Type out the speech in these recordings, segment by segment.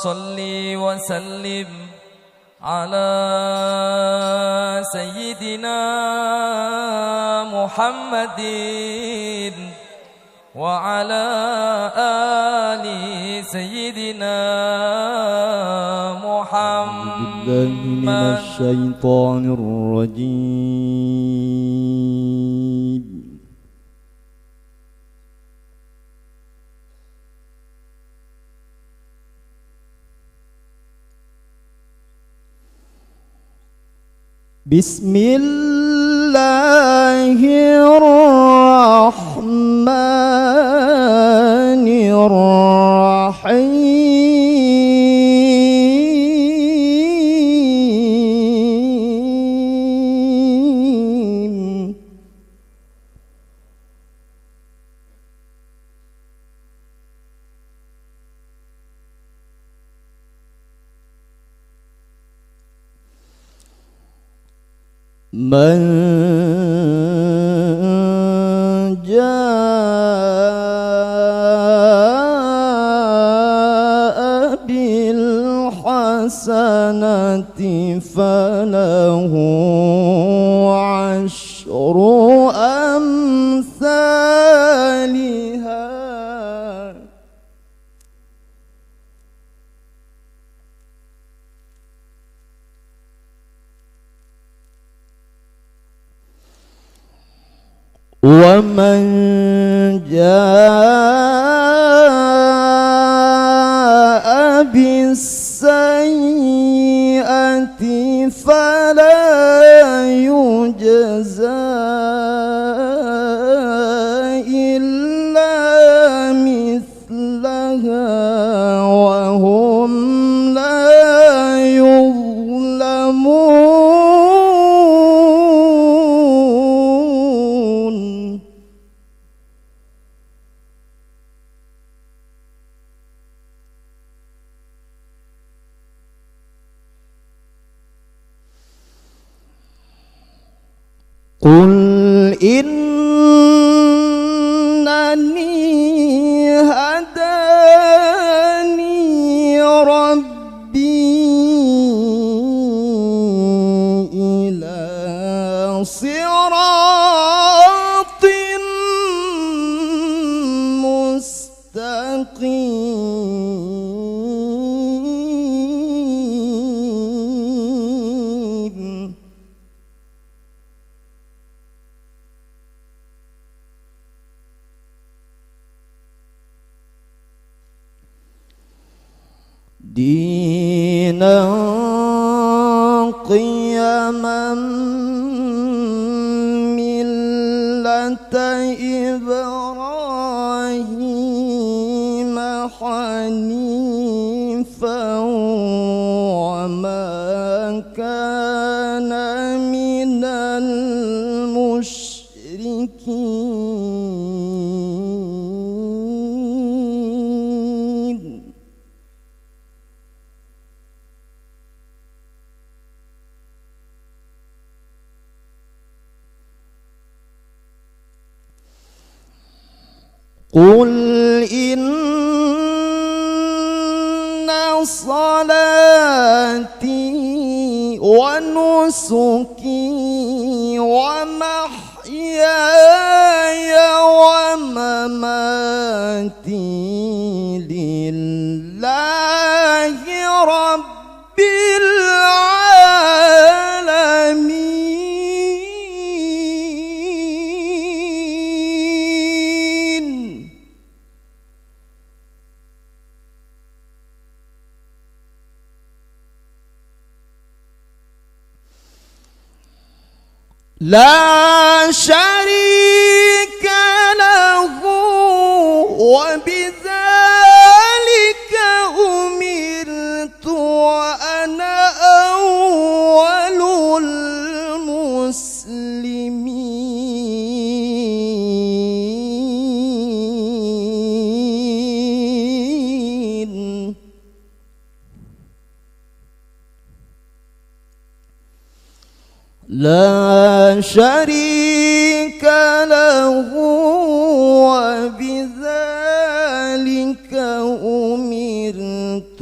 صل وسلم على سيدنا محمد وعلى آل سيدنا محمد. من الشيطان الرجيم. بسم الله الرحمن الرحيم. من جاء بالحسنة فله عشر أمثالها ومن جاء بالسيئة فلا يجزى إلا مثلها وهم لا يظلمون. قل إنني هداني ربي إلى صراط مستقيم دينا قيما ملة إبراهيم حنيفا وما كان من المشركين. قل إن صلاتي ونسكي ومحياي ومماتي لله رب العالمين. لا شريك له وبذلك أمرت وأنا أول المسلمين. لا شريك له وبذلك أمرت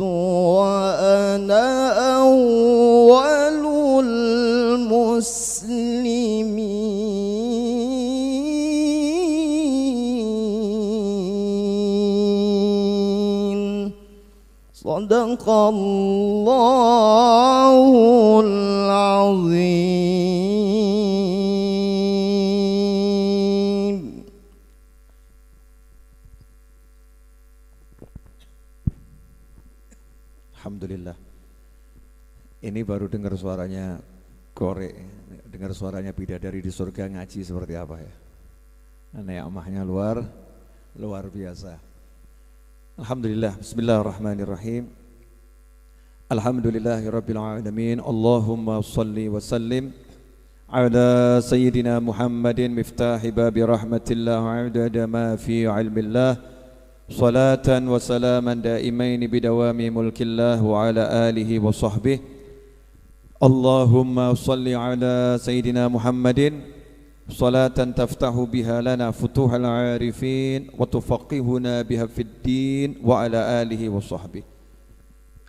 Sadaqallahul azim. Alhamdulillah. Ini baru dengar suaranya korek, dengar suaranya bidadari di surga ngaji seperti apa ya. Nikmatnya luar biasa. Alhamdulillah. Bismillahirrahmanirrahim. Alhamdulillahirabbil alamin. Allahumma shalli wa sallim ala sayyidina Muhammadin miftahi babi rahmatillah wa adada ma fi ilmillah. Salatan wa salaman daimaini bidawami mulkillah wa ala alihi wa sahbihi. Allahumma salli ala Sayyidina Muhammadin salatan taftahu biha lana futuhal arifin wa tufaqihuna biha fid din wa ala alihi wa sahbihi.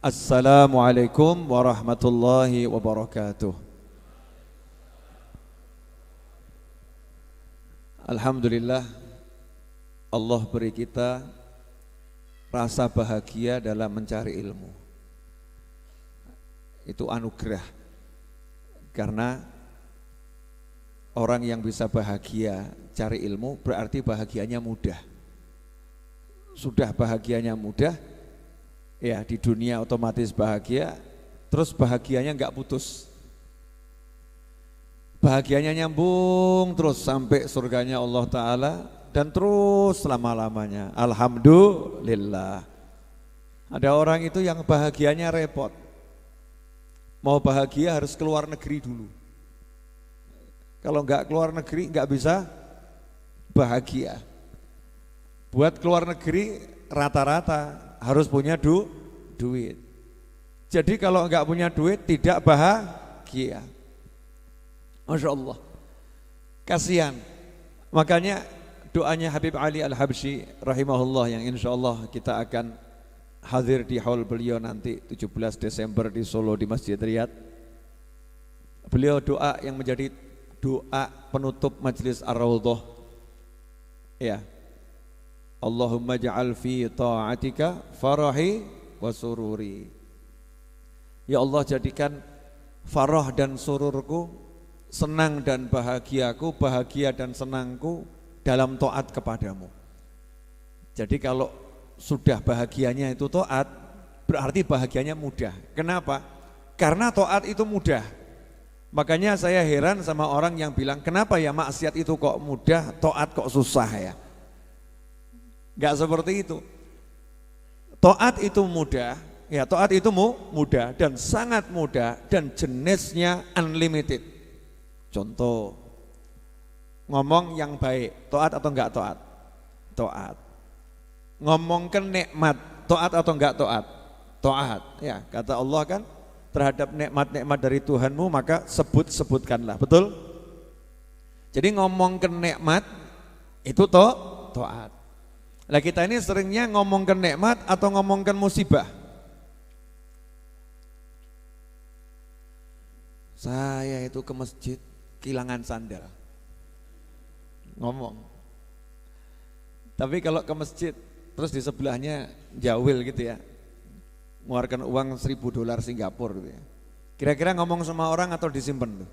Assalamualaikum warahmatullahi wabarakatuh. Alhamdulillah, Allah beri kita rasa bahagia dalam mencari ilmu. Itu anugerah. Karena orang yang bisa bahagia cari ilmu berarti bahagianya mudah. Sudah bahagianya mudah, ya di dunia otomatis bahagia, terus bahagianya enggak putus. Bahagianya nyambung terus sampai surganya Allah Ta'ala dan terus selama-lamanya. Alhamdulillah. Ada orang itu yang bahagianya repot. Mau bahagia harus keluar negeri dulu. Kalau enggak keluar negeri enggak bisa bahagia. Buat keluar negeri rata-rata harus punya duit. Jadi kalau enggak punya duit tidak bahagia. Masya Allah. Kasihan. Makanya doanya Habib Ali Al-Habsyi rahimahullah yang insya Allah kita akan hadir di haul beliau nanti 17 Desember di Solo di Masjid Riyadh. Beliau doa yang menjadi doa penutup majelis Ar-Raudhah. Ya. Allahumma ja'al fi ta'atika farahi wa sururi. Ya Allah, jadikan farah dan sururku, senang dan bahagiaku, bahagia dan senangku dalam taat kepadamu. Jadi kalau sudah bahagianya itu taat, berarti bahagianya mudah. Kenapa? Karena taat itu mudah. Makanya saya heran sama orang yang bilang, kenapa ya maksiat itu kok mudah, taat kok susah ya? Enggak seperti itu. Taat itu mudah, ya taat itu mudah dan sangat mudah dan jenisnya unlimited. Contoh, ngomong yang baik, taat atau enggak taat? Taat. Ngomongkan nikmat, taat atau enggak taat? Taat. Ya, kata Allah kan, terhadap nikmat-nikmat dari Tuhanmu maka sebutkanlah, betul? Jadi ngomongkan nikmat itu taat. Lah kita ini seringnya ngomongkan nikmat atau ngomongkan musibah. Saya itu ke masjid kehilangan sandal. Ngomong. Tapi kalau ke masjid terus di sebelahnya jawil gitu ya, mengeluarkan uang $1.000 Singapura gitu ya. Kira-kira ngomong sama orang atau disimpan tuh?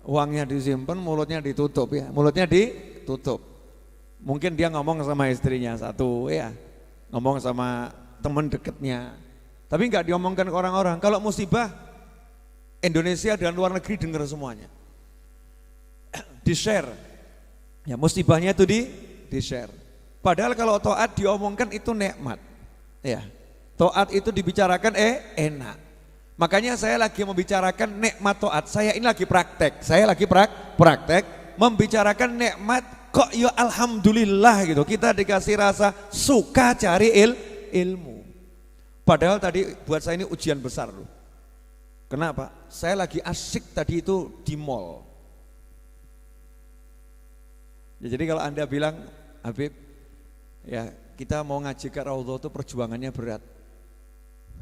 Uangnya disimpan, mulutnya ditutup ya, mulutnya ditutup. Mungkin dia ngomong sama istrinya satu ya, ngomong sama teman dekatnya, tapi enggak diomongkan ke orang-orang. Kalau musibah, Indonesia dan luar negeri dengar semuanya. Di-share. Ya musibahnya itu di-share. Padahal kalau taat diomongkan itu nikmat. Ya. Taat itu dibicarakan enak. Makanya saya lagi membicarakan nikmat taat. Saya ini lagi praktek. Saya lagi praktek membicarakan nikmat kok ya alhamdulillah gitu. Kita dikasih rasa suka cari ilmu. Padahal tadi buat saya ini ujian besar loh. Kenapa? Saya lagi asik tadi itu di mall. Ya, jadi kalau Anda bilang, Habib, ya kita mau ngaji ke Raudhah itu perjuangannya berat.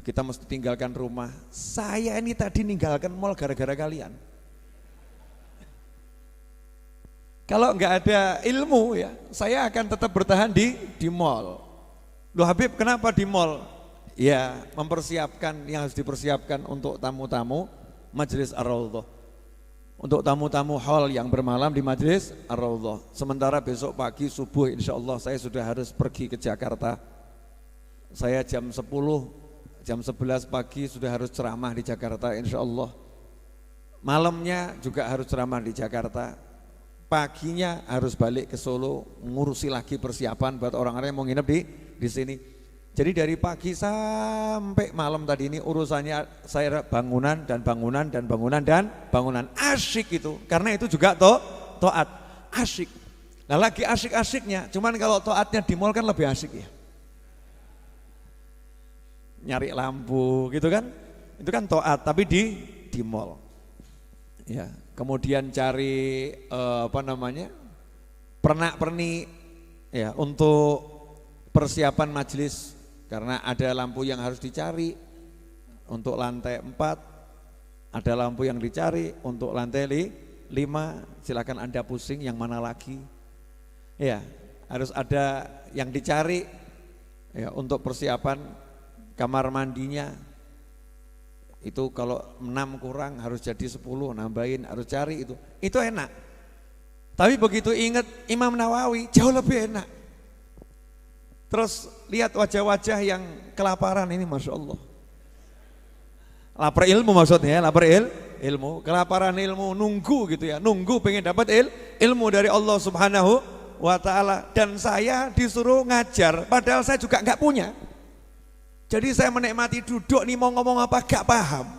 Kita mesti tinggalkan rumah. Saya ini tadi ninggalkan mall gara-gara kalian. Kalau enggak ada ilmu ya, saya akan tetap bertahan di mall. Loh Habib, kenapa di mall? Ya, mempersiapkan yang harus dipersiapkan untuk tamu-tamu Majelis Ar-Raudhah. Untuk tamu-tamu hall yang bermalam di Majelis Ar-Raudhah. Sementara besok pagi subuh insya Allah saya sudah harus pergi ke Jakarta. Saya jam 10, jam 11 pagi sudah harus ceramah di Jakarta insya Allah. Malamnya juga harus ceramah di Jakarta. Paginya harus balik ke Solo, ngurusi lagi persiapan buat orang-orang yang mau nginep di sini. Jadi dari pagi sampai malam tadi ini urusannya saya bangunan dan bangunan dan bangunan dan bangunan. Asyik itu, karena itu juga to'at, asyik. Nah lagi asyik-asyiknya, cuman kalau to'atnya di mall kan lebih asyik ya. Nyari lampu gitu kan, itu kan to'at tapi di mall. Ya, kemudian cari pernak-pernik ya untuk persiapan majelis. Karena ada lampu yang harus dicari untuk lantai 4, ada lampu yang dicari untuk lantai 5, silakan Anda pusing yang mana lagi. Ya, harus ada yang dicari ya untuk persiapan kamar mandinya. Itu kalau 6 kurang harus jadi 10, nambahin harus cari itu. Itu enak. Tapi begitu ingat Imam Nawawi jauh lebih enak. Terus lihat wajah-wajah yang kelaparan ini Masya Allah. Lapar ilmu maksudnya, lapar ilmu, kelaparan ilmu, nunggu gitu ya, nunggu pengen dapat ilmu dari Allah Subhanahu wa ta'ala. Dan saya disuruh ngajar, padahal saya juga nggak punya. Jadi saya menikmati duduk nih mau ngomong apa gak paham.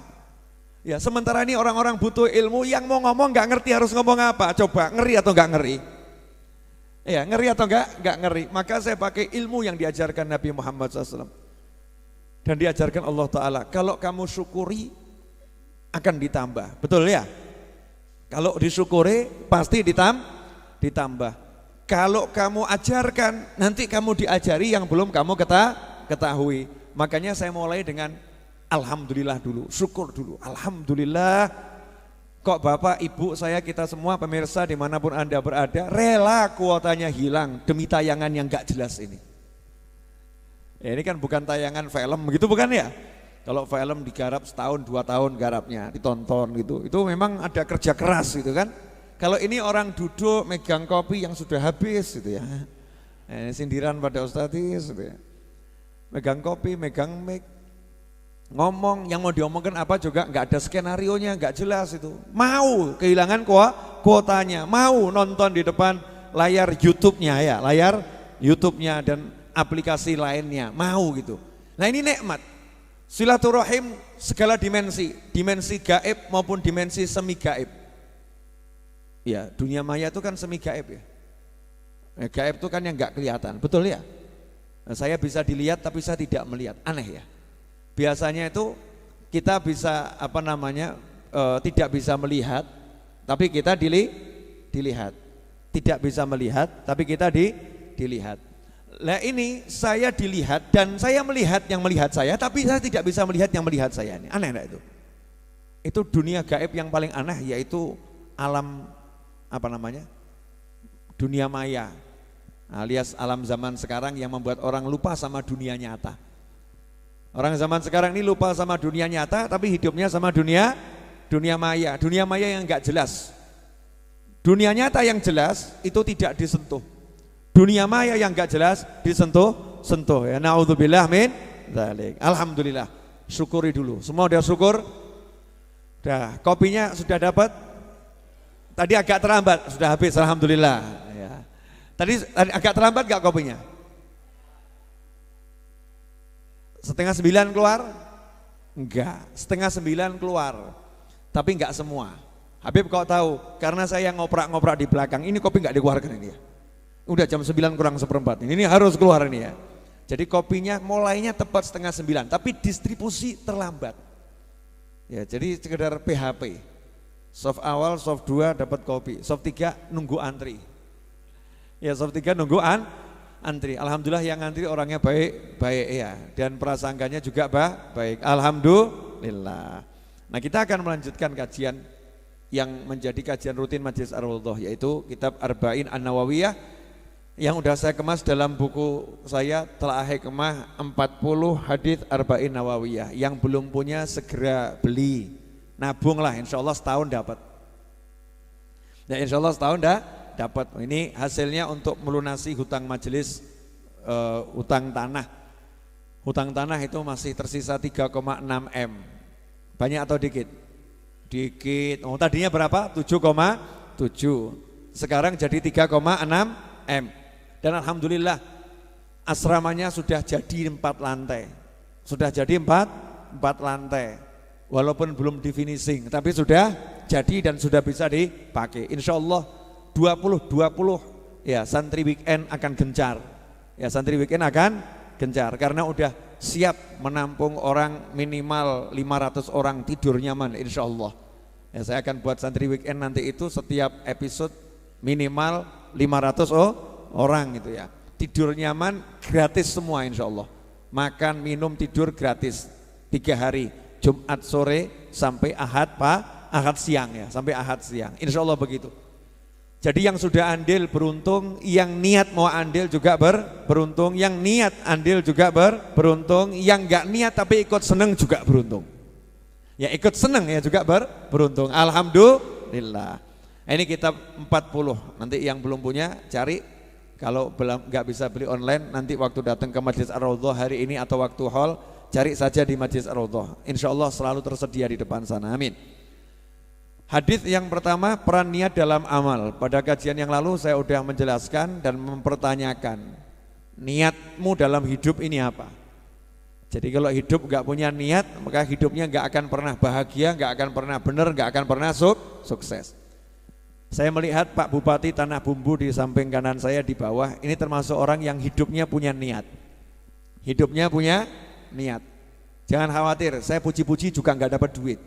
Ya sementara ini orang-orang butuh ilmu, yang mau ngomong gak ngerti harus ngomong apa, coba ngeri atau gak ngeri? Ya ngeri atau enggak ngeri. Maka saya pakai ilmu yang diajarkan Nabi Muhammad SAW dan diajarkan Allah Ta'ala. Kalau kamu syukuri akan ditambah, betul ya? Kalau disyukuri pasti ditambah. Kalau kamu ajarkan nanti kamu diajari yang belum kamu ketahui. Makanya saya mulai dengan Alhamdulillah dulu, syukur dulu. Alhamdulillah. Kok Bapak, Ibu, saya, kita semua pemirsa dimanapun Anda berada rela kuotanya hilang demi tayangan yang gak jelas ini. Ya, ini kan bukan tayangan film gitu bukan ya? Kalau film digarap setahun 2 tahun garapnya ditonton gitu, itu memang ada kerja keras gitu kan. Kalau ini orang duduk megang kopi yang sudah habis gitu ya. Sindiran pada Ustadz gitu ya. Megang kopi, megang mic, ngomong yang mau diomongkan apa juga nggak ada skenarionya, nggak jelas itu. Mau kehilangan kuotanya, mau nonton di depan layar YouTube-nya ya, layar YouTube-nya dan aplikasi lainnya, mau gitu. Nah ini nikmat. Silaturahim segala dimensi, dimensi gaib maupun dimensi semi gaib. Ya, dunia maya itu kan semi gaib ya. Gaib itu kan yang nggak kelihatan, betul ya? Nah, saya bisa dilihat tapi saya tidak melihat, aneh ya. Biasanya itu kita bisa tidak bisa melihat tapi kita dilihat. Tidak bisa melihat tapi kita dilihat. Nah ini saya dilihat dan saya melihat yang melihat saya tapi saya tidak bisa melihat yang melihat saya. Ini aneh enggak itu? Itu dunia gaib yang paling aneh, yaitu alam dunia maya, alias alam zaman sekarang yang membuat orang lupa sama dunia nyata. Orang zaman sekarang ini lupa sama dunia nyata tapi hidupnya sama dunia maya, dunia maya yang enggak jelas. Dunia nyata yang jelas itu tidak disentuh. Dunia maya yang enggak jelas disentuh ya. Naudzubillah min dzalik. Alhamdulillah. Syukuri dulu. Semua udah syukur? Udah, kopinya sudah dapat? Tadi agak terlambat, sudah habis alhamdulillah ya. Tadi agak terlambat enggak kopinya? 8:30 keluar? Enggak, 8:30 keluar. Tapi enggak semua. Habib kau tahu, karena saya ngoprak-ngoprak di belakang, ini kopi enggak dikeluarkan ini ya. Udah jam 9 kurang 1/4, ini harus keluar ini ya. Jadi kopinya mulainya tepat 8:30, tapi distribusi terlambat. Ya, jadi sekedar PHP. Soft awal, soft 2 dapat kopi, soft 3 nunggu antri. Ya, soft 3 nunggu antri. Alhamdulillah yang antri orangnya baik ya, dan prasangkanya juga baik. Alhamdulillah. Nah, kita akan melanjutkan kajian yang menjadi kajian rutin Majelis Ar-Raudhah, yaitu kitab Arba'in An-Nawawiyah yang udah saya kemas dalam buku saya Telaah Hikmah 40 Hadits Arba'in Nawawiyah. Yang belum punya segera beli, nabung lah, insya Allah setahun dapat. Ya insya Allah setahun dapat. Ini hasilnya untuk melunasi hutang majelis, hutang tanah. Hutang tanah itu masih tersisa 3,6 M. Banyak atau dikit? Dikit. Oh tadinya berapa? 7,7. Sekarang jadi 3,6 M. Dan alhamdulillah asramanya sudah jadi 4 lantai. Sudah jadi 4 lantai. Walaupun belum di finishing, tapi sudah jadi dan sudah bisa dipakai. Insya Allah 20 ya santri weekend akan gencar. Ya santri weekend akan gencar karena udah siap menampung orang minimal 500 orang tidur nyaman insya Allah. Ya, saya akan buat santri weekend nanti itu setiap episode minimal 500 orang gitu ya. Tidur nyaman gratis semua insya Allah. Makan, minum, tidur gratis 3 hari. Jumat sore sampai Ahad siang ya, sampai Ahad siang. Insya Allah begitu. Jadi yang sudah andil beruntung, yang niat mau andil juga beruntung, yang niat andil juga beruntung, yang enggak niat tapi ikut seneng juga beruntung. Ya ikut seneng ya juga beruntung. Alhamdulillah. Ini kitab 40. Nanti yang belum punya cari. Kalau belum nggak bisa beli online, nanti waktu datang ke Majlis Ar-Raudhah hari ini atau waktu haul, cari saja di Majlis Ar-Raudhah. Insya Allah selalu tersedia di depan sana. Amin. Hadis yang pertama, peran niat dalam amal. Pada kajian yang lalu saya sudah menjelaskan dan mempertanyakan niatmu dalam hidup ini apa. Jadi kalau hidup nggak punya niat, maka hidupnya nggak akan pernah bahagia, nggak akan pernah benar, nggak akan pernah sukses. Saya melihat Pak Bupati Tanah Bumbu di samping kanan saya di bawah, ini termasuk orang yang hidupnya punya niat. Hidupnya punya niat. Jangan khawatir, saya puji-puji juga nggak dapat duit.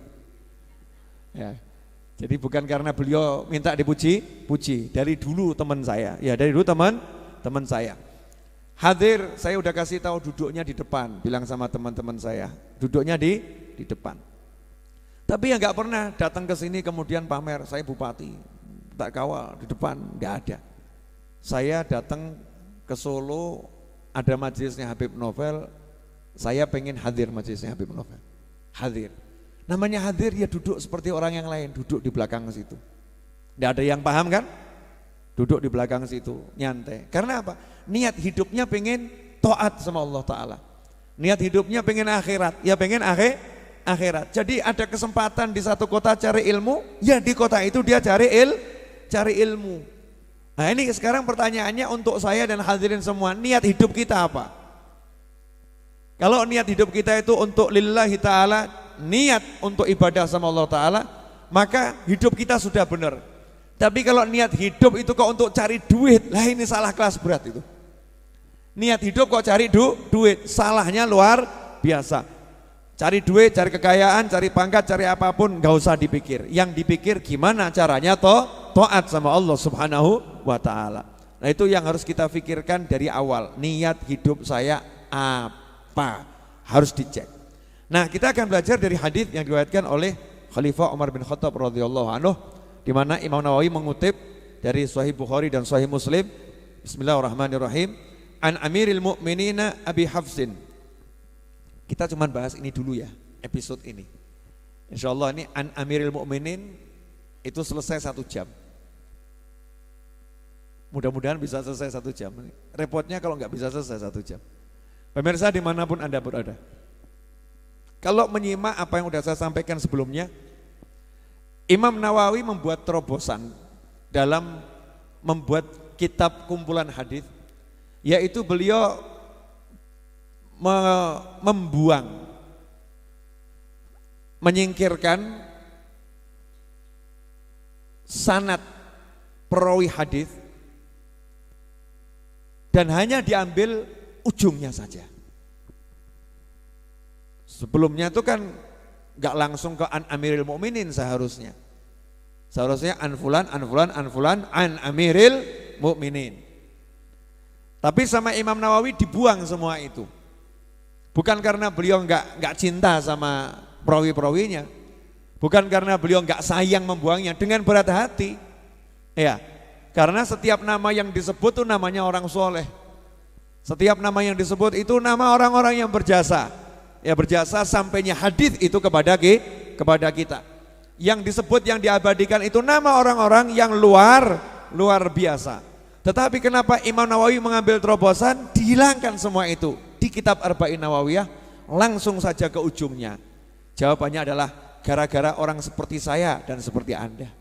Ya. Jadi bukan karena beliau minta dipuji, dari dulu teman saya. Ya dari dulu teman saya. Hadir, saya udah kasih tahu duduknya di depan, bilang sama teman-teman saya, duduknya di depan. Tapi yang nggak pernah datang ke sini kemudian pamer, saya bupati. Tak kawal di depan nggak ada. Saya datang ke Solo, ada majelisnya Habib Novel, saya pengen hadir majelisnya Habib Novel. Hadir. Namanya hadir ya duduk seperti orang yang lain, duduk di belakang situ. Nggak ada yang paham kan? Duduk di belakang situ, nyantai. Karena apa? Niat hidupnya pengen taat sama Allah Ta'ala. Niat hidupnya pengen akhirat, ya pengen akhirat. Jadi ada kesempatan di satu kota cari ilmu, ya di kota itu dia cari ilmu. Nah ini sekarang pertanyaannya untuk saya dan hadirin semua, niat hidup kita apa? Kalau niat hidup kita itu untuk lillahi ta'ala, niat untuk ibadah sama Allah Ta'ala, maka hidup kita sudah benar. Tapi kalau niat hidup itu kok untuk cari duit, lah ini salah kelas berat itu. Niat hidup kok cari duit, salahnya luar biasa. Cari duit, cari kekayaan, cari pangkat, cari apapun, gak usah dipikir. Yang dipikir gimana caranya taat sama Allah Subhanahu wa ta'ala. Nah itu yang harus kita pikirkan dari awal. Niat hidup saya apa? Harus dicek. Nah kita akan belajar dari hadis yang diriwayatkan oleh Khalifah Umar bin Khattab radhiyallahu anhu, di mana Imam Nawawi mengutip dari Sahih Bukhari dan Sahih Muslim. Bismillahirrahmanirrahim. An Amiril Mu'minina Abi Hafsin. Kita cuma bahas ini dulu ya, episode ini. Insya Allah ini An Amiril Mu'minin itu selesai 1 jam. Mudah-mudahan bisa selesai 1 jam. Repotnya kalau nggak bisa selesai 1 jam. Pemirsa dimanapun Anda berada, kalau menyimak apa yang sudah saya sampaikan sebelumnya, Imam Nawawi membuat terobosan dalam membuat kitab kumpulan hadis, yaitu beliau membuang, menyingkirkan sanad perawi hadis dan hanya diambil ujungnya saja. Sebelumnya itu kan nggak langsung ke An Amiril Mu'minin seharusnya. Seharusnya an fulan an Amiril Mu'minin. Tapi sama Imam Nawawi dibuang semua itu. Bukan karena beliau nggak cinta sama perawi-perawinya, bukan karena beliau nggak sayang membuangnya, dengan berat hati. Ya, Karena setiap nama yang disebut itu namanya orang soleh. Setiap nama yang disebut itu nama orang-orang yang berjasa. Ya berjasa sampainya hadis itu kepada kita. Yang disebut, yang diabadikan itu nama orang-orang yang luar biasa. Tetapi kenapa Imam Nawawi mengambil terobosan? Dihilangkan semua itu di kitab Arba'in Nawawiyah, langsung saja ke ujungnya. Jawabannya adalah gara-gara orang seperti saya dan seperti Anda.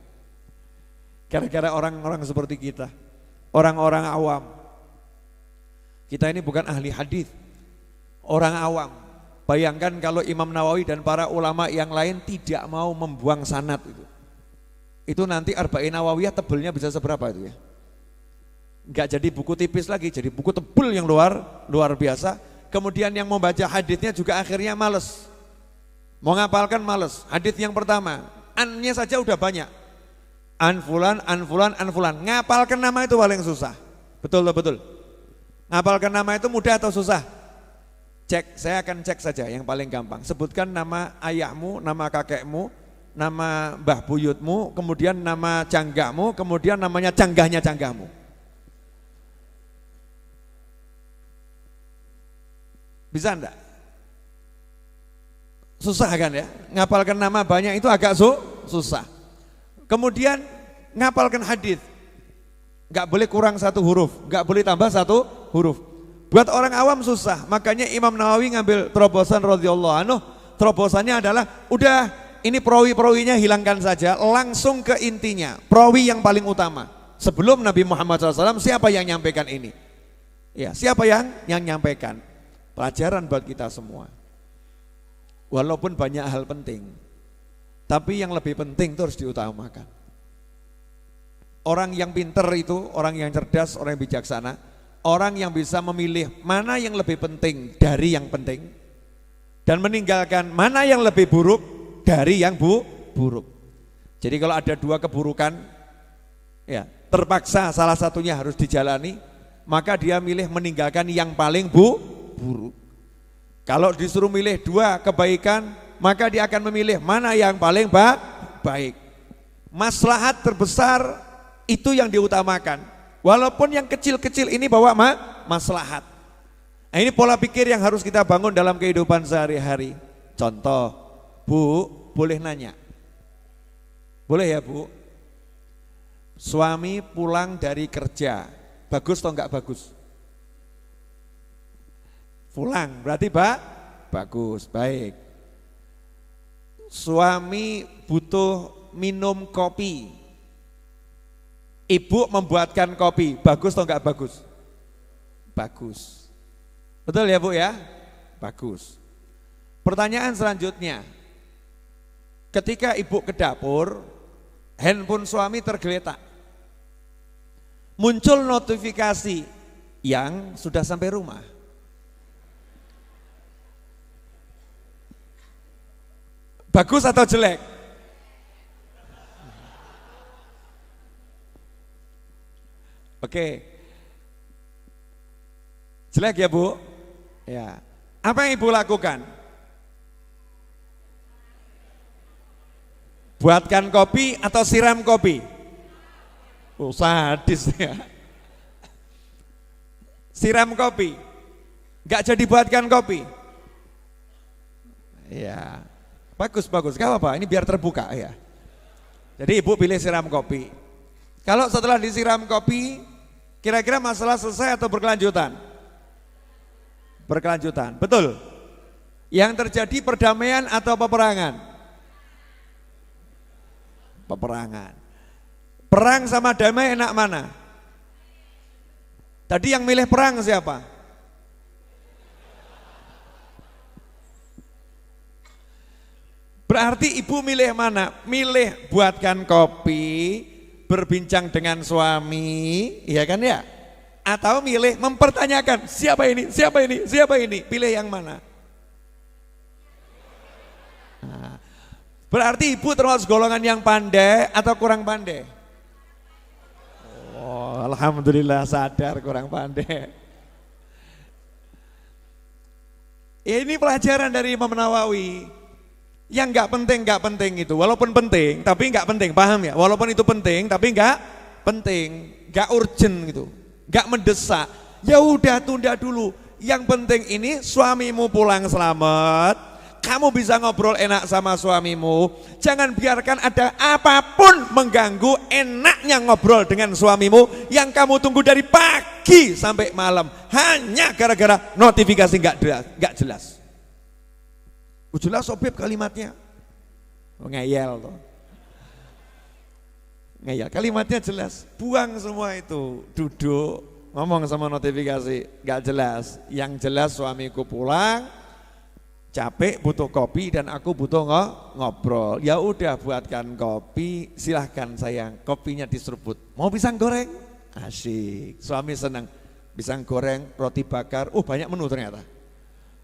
Gara-gara orang-orang seperti kita, orang-orang awam. Kita ini bukan ahli hadis, orang awam. Bayangkan kalau Imam Nawawi dan para ulama yang lain tidak mau membuang sanad itu nanti Arba'in Nawawiyah tebelnya bisa seberapa itu ya? Enggak jadi buku tipis lagi, jadi buku tebel yang luar biasa. Kemudian yang membaca hadisnya juga akhirnya males, mau ngapalkan males. Hadis yang pertama, annya saja udah banyak. An fulan, ngapalkan nama itu paling susah. Betul. Ngapalkan nama itu mudah atau susah? Cek, saya akan cek saja yang paling gampang. Sebutkan nama ayahmu, nama kakekmu, nama mbah buyutmu, kemudian nama canggahmu, kemudian namanya canggahnya canggahmu. Bisa enggak? Susah kan ya? Ngapalkan nama banyak itu agak susah. Kemudian ngapalkan hadis, nggak boleh kurang satu huruf, nggak boleh tambah satu huruf. Buat orang awam susah, makanya Imam Nawawi ngambil terobosan radhiyallahu anhu. Terobosannya adalah, udah ini perawi-perawinya hilangkan saja, langsung ke intinya. Perawi yang paling utama. Sebelum Nabi Muhammad SAW, siapa yang nyampaikan ini? Ya, siapa yang nyampaikan? Pelajaran buat kita semua. Walaupun banyak hal penting, tapi yang lebih penting itu harus diutamakan. Orang yang pinter itu, orang yang cerdas, orang yang bijaksana, orang yang bisa memilih mana yang lebih penting dari yang penting, dan meninggalkan mana yang lebih buruk dari yang buruk. Jadi kalau ada dua keburukan, ya terpaksa salah satunya harus dijalani, maka dia milih meninggalkan yang paling buruk. Kalau disuruh milih dua kebaikan, maka dia akan memilih mana yang paling baik. Maslahat terbesar itu yang diutamakan. Walaupun yang kecil-kecil ini bawa maslahat. Nah, ini pola pikir yang harus kita bangun dalam kehidupan sehari-hari. Contoh, Bu, boleh nanya? Boleh ya Bu? Suami pulang dari kerja, bagus atau enggak bagus? Pulang, berarti bagus, baik. Suami butuh minum kopi, ibu membuatkan kopi, bagus atau enggak bagus? Bagus. Betul ya Bu ya? Bagus. Pertanyaan selanjutnya, ketika ibu ke dapur, handphone suami tergeletak, muncul notifikasi yang sudah sampai rumah. Bagus atau jelek? Oke. Jelek ya Bu? Ya. Apa yang Ibu lakukan? Buatkan kopi atau siram kopi? Oh, sadis ya. Siram kopi. Enggak jadi buatkan kopi. Ya. Bagus, gak apa-apa, ini biar terbuka ya. Jadi ibu pilih siram kopi. Kalau setelah disiram kopi, kira-kira masalah selesai atau berkelanjutan? Berkelanjutan, betul. Yang terjadi perdamaian atau peperangan? Peperangan. Perang sama damai enak mana? Tadi yang milih perang siapa? Berarti ibu milih mana? Milih buatkan kopi, berbincang dengan suami, ya kan ya? Atau milih mempertanyakan siapa ini? Pilih yang mana? Nah, berarti ibu termasuk golongan yang pandai atau kurang pandai? Oh, alhamdulillah sadar kurang pandai. Ini pelajaran dari Imam Nawawi. Yang nggak penting itu, walaupun penting tapi nggak penting, paham ya? Walaupun itu penting tapi nggak penting, nggak urgent gitu, nggak mendesak, ya udah tunda dulu. Yang penting ini suamimu pulang selamat, kamu bisa ngobrol enak sama suamimu. Jangan biarkan ada apapun mengganggu enaknya ngobrol dengan suamimu yang kamu tunggu dari pagi sampai malam hanya gara-gara notifikasi nggak jelas. Jelas Sobib kalimatnya, ngeyel tuh. Ngeyel, kalimatnya jelas, buang semua itu, duduk ngomong sama notifikasi gak jelas. Yang jelas suamiku pulang capek butuh kopi dan aku butuh ngobrol. Ya udah buatkan kopi, silahkan sayang, kopinya diseruput. Mau pisang goreng? Asyik, suami senang. Pisang goreng, roti bakar, banyak menu ternyata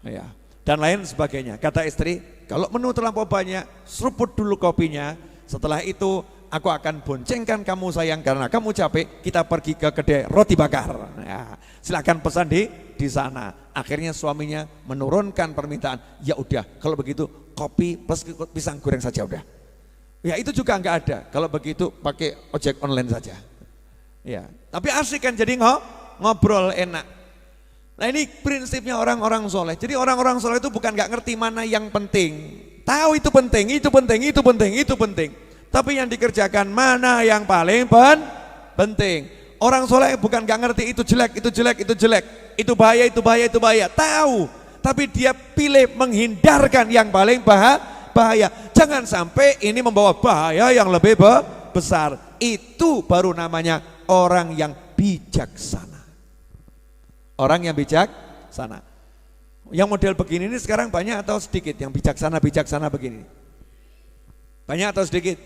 ya, dan lain sebagainya. Kata istri, kalau menu terlampau banyak, seruput dulu kopinya. Setelah itu aku akan boncengkan kamu sayang, karena kamu capek, kita pergi ke kedai roti bakar. Ya, silakan pesan di sana. Akhirnya suaminya menurunkan permintaan. Ya udah, kalau begitu kopi plus pisang goreng saja udah. Ya itu juga enggak ada. Kalau begitu pakai ojek online saja. Ya, tapi asik kan, jadi ngobrol enak. Nah ini prinsipnya orang-orang soleh. Jadi orang-orang soleh itu bukan enggak ngerti mana yang penting. Tahu itu penting, itu penting, itu penting, itu penting. Tapi yang dikerjakan mana yang paling penting. Orang soleh bukan gak ngerti itu jelek, itu jelek, itu jelek, itu bahaya, itu bahaya, itu bahaya. Tahu, tapi dia pilih menghindarkan yang paling bahaya. Jangan sampai ini membawa bahaya yang lebih besar. Itu baru namanya orang yang bijaksana. Orang yang bijaksana. Yang model begini ini sekarang banyak atau sedikit yang bijaksana begini? Banyak atau sedikit?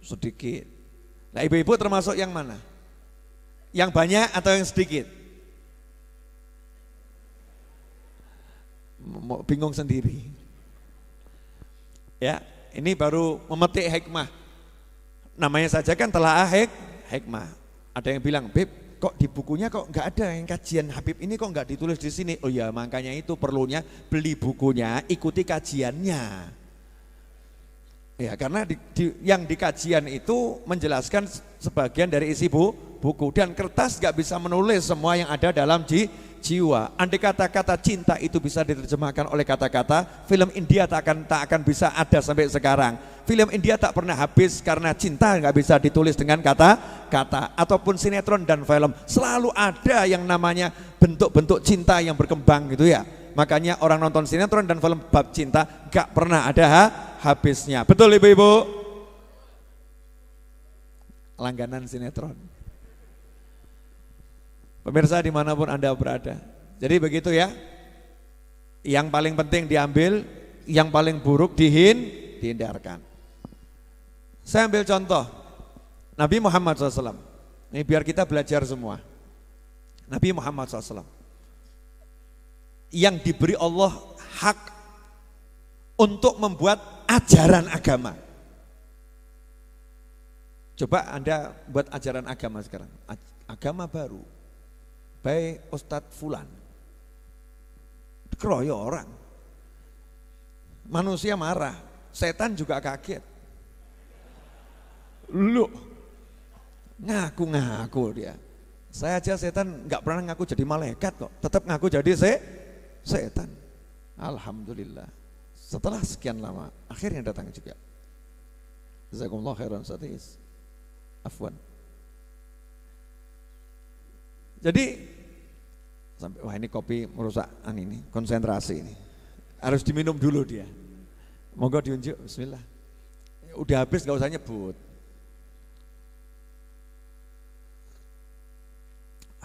Sedikit. Nah ibu-ibu termasuk yang mana? Yang banyak atau yang sedikit? Bingung sendiri. Ya, ini baru memetik hikmah. Namanya saja kan telaah hikmah. Ada yang bilang, Beb, kok di bukunya kok nggak ada yang kajian Habib ini, kok nggak ditulis di sini? Oh ya, makanya itu perlunya beli bukunya, ikuti kajiannya. Ya, karena yang di kajian itu menjelaskan sebagian dari isi buku, dan kertas gak bisa menulis semua yang ada dalam jiwa. Andai kata-kata cinta itu bisa diterjemahkan oleh kata-kata, film India tak akan bisa ada sampai sekarang. Film India tak pernah habis karena cinta gak bisa ditulis dengan kata-kata. Ataupun sinetron dan film selalu ada yang namanya bentuk-bentuk cinta yang berkembang gitu ya. Makanya orang nonton sinetron dan film bab cinta gak pernah ada habisnya. Betul ibu-ibu? Langganan sinetron. Pemirsa dimanapun Anda berada. Jadi begitu ya. Yang paling penting diambil, yang paling buruk dihindarkan. Saya ambil contoh Nabi Muhammad SAW. Ini biar kita belajar semua. Nabi Muhammad SAW yang diberi Allah hak untuk membuat ajaran agama. Coba Anda buat ajaran agama sekarang, agama baru, baik Ustadz Fulan, keroyok orang, manusia marah, setan juga kaget. Lu ngaku-ngaku dia. Saya aja setan nggak pernah ngaku jadi malaikat kok, tetap ngaku jadi setan. Alhamdulillah. Setelah sekian lama, akhirnya datang juga. Jazakumullah khairan satis. Afwan. Jadi sampai wah ini kopi merusak ini konsentrasi ini. Harus diminum dulu dia. Monggo diunjuk. Bismillah. Udah habis nggak usah nyebut.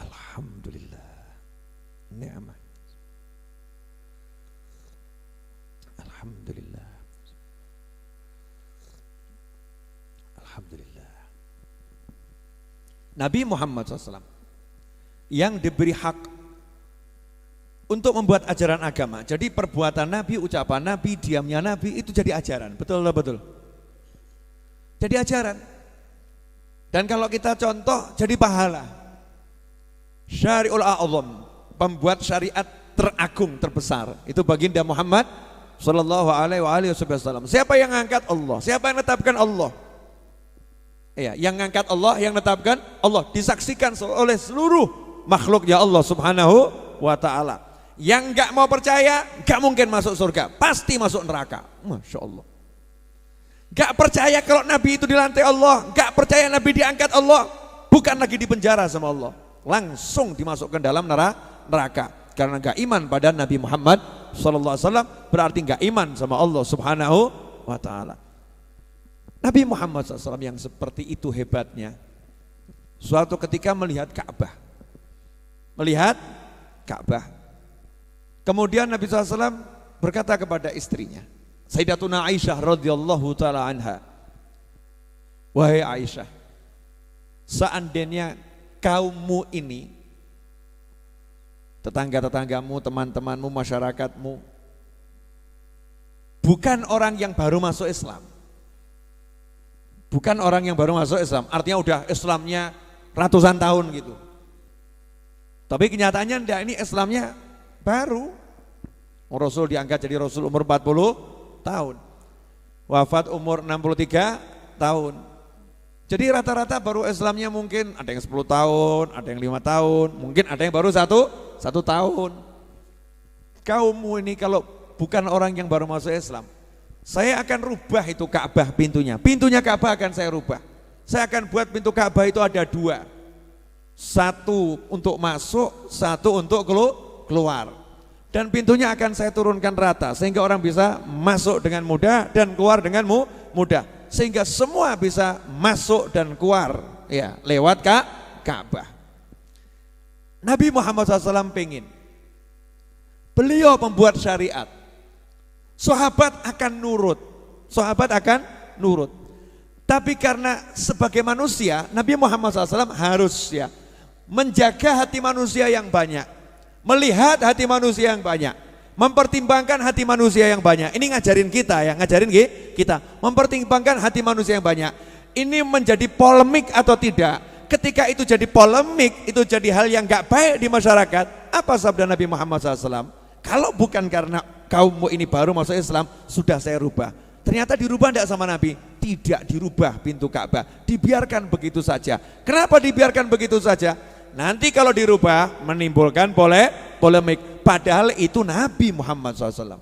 Alhamdulillah. Ni'mah. Alhamdulillah. Alhamdulillah. Nabi Muhammad SAW yang diberi hak untuk membuat ajaran agama. Jadi perbuatan Nabi, ucapan Nabi, diamnya Nabi itu jadi ajaran. Betul atau betul? Jadi ajaran. Dan kalau kita contoh jadi pahala. Syari'ul a'zam, pembuat syariat teragung, terbesar. Itu baginda Muhammad sallallahu alaihi wasallam. Siapa yang angkat? Allah. Siapa yang menetapkan? Allah. Ya, yang ngangkat Allah, yang menetapkan Allah, disaksikan oleh seluruh makhluk ya Allah Subhanahu wa ta'ala. Yang enggak mau percaya, enggak mungkin masuk surga, pasti masuk neraka. Masya Allah. Enggak percaya kalau Nabi itu dilantik Allah, enggak percaya Nabi diangkat Allah, bukan lagi dipenjara sama Allah, langsung dimasukkan dalam neraka. Karena enggak iman pada Nabi Muhammad SAW, berarti enggak iman sama Allah Subhanahu wa ta'ala. Nabi Muhammad SAW yang seperti itu hebatnya, suatu ketika melihat Ka'bah. Kemudian Nabi SAW berkata kepada istrinya, Sayyidatuna Aisyah radhiyallahu ta'ala anha, wahai Aisyah, seandainya kaummu ini, tetangga-tetanggamu, teman-temanmu, masyarakatmu, bukan orang yang baru masuk Islam, bukan orang yang baru masuk Islam, artinya udah Islamnya ratusan tahun gitu. Tapi kenyataannya enggak, ini Islamnya baru. Rasul diangkat jadi Rasul umur 40 tahun. Wafat umur 63 tahun. Jadi rata-rata baru Islamnya mungkin ada yang 10 tahun, ada yang 5 tahun, mungkin ada yang baru satu tahun. Kaummu ini kalau bukan orang yang baru masuk Islam, saya akan rubah itu Ka'bah pintunya. Pintunya Ka'bah akan saya rubah. Saya akan buat pintu Ka'bah itu ada 2. Satu untuk masuk, satu untuk keluar. Dan pintunya akan saya turunkan rata sehingga orang bisa masuk dengan mudah dan keluar dengan mudah. Sehingga semua bisa masuk dan keluar ya lewat Ka'bah. Nabi Muhammad SAW pengen, beliau membuat syariat, sahabat akan nurut. Tapi karena sebagai manusia, Nabi Muhammad SAW harus ya menjaga hati manusia yang banyak, melihat hati manusia yang banyak, mempertimbangkan hati manusia yang banyak. Ini ngajarin kita, mempertimbangkan hati manusia yang banyak. Ini menjadi polemik atau tidak? Ketika itu jadi polemik, itu jadi hal yang gak baik di masyarakat, apa sabda Nabi Muhammad SAW? Kalau bukan karena kaummu ini baru masuk Islam, sudah saya rubah. Ternyata dirubah tidak sama Nabi? Tidak dirubah pintu Ka'bah, dibiarkan begitu saja. Kenapa dibiarkan begitu saja? Nanti kalau dirubah menimbulkan polemik. Padahal itu Nabi Muhammad SAW,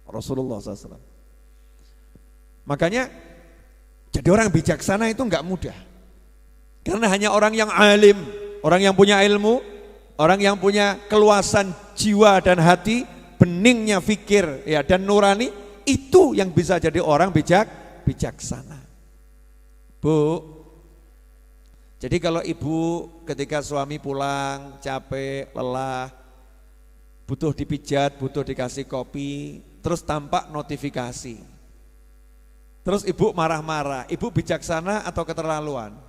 Rasulullah SAW. Makanya jadi orang bijaksana itu enggak mudah. Karena hanya orang yang alim, orang yang punya ilmu, orang yang punya keluasan jiwa dan hati, beningnya fikir ya dan nurani, itu yang bisa jadi orang bijaksana. Bu, jadi kalau ibu ketika suami pulang capek, lelah, butuh dipijat, butuh dikasih kopi, terus tampak notifikasi, terus ibu marah-marah, ibu bijaksana atau keterlaluan?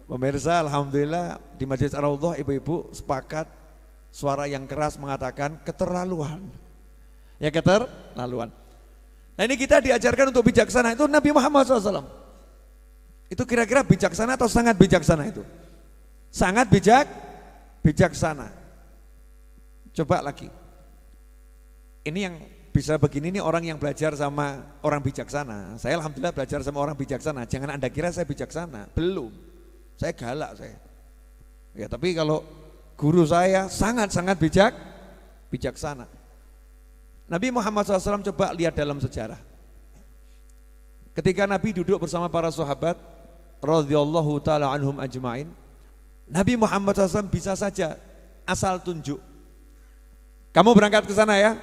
Pemirsa, alhamdulillah di Masjid Ar-Raudhah ibu-ibu sepakat, suara yang keras mengatakan keterlaluan. Ya keterlaluan. Nah ini kita diajarkan untuk bijaksana, itu Nabi Muhammad SAW. Itu kira-kira bijaksana atau sangat bijaksana itu? Sangat bijaksana. Coba lagi. Ini yang bisa begini nih orang yang belajar sama orang bijaksana. Saya alhamdulillah belajar sama orang bijaksana. Jangan Anda kira saya bijaksana, belum. Saya galak saya. Ya tapi kalau guru saya sangat-sangat bijaksana. Nabi Muhammad SAW coba lihat dalam sejarah. Ketika Nabi duduk bersama para sahabat radhiyallahu taala anhum ajmain, Nabi Muhammad SAW bisa saja asal tunjuk. Kamu berangkat ke sana ya?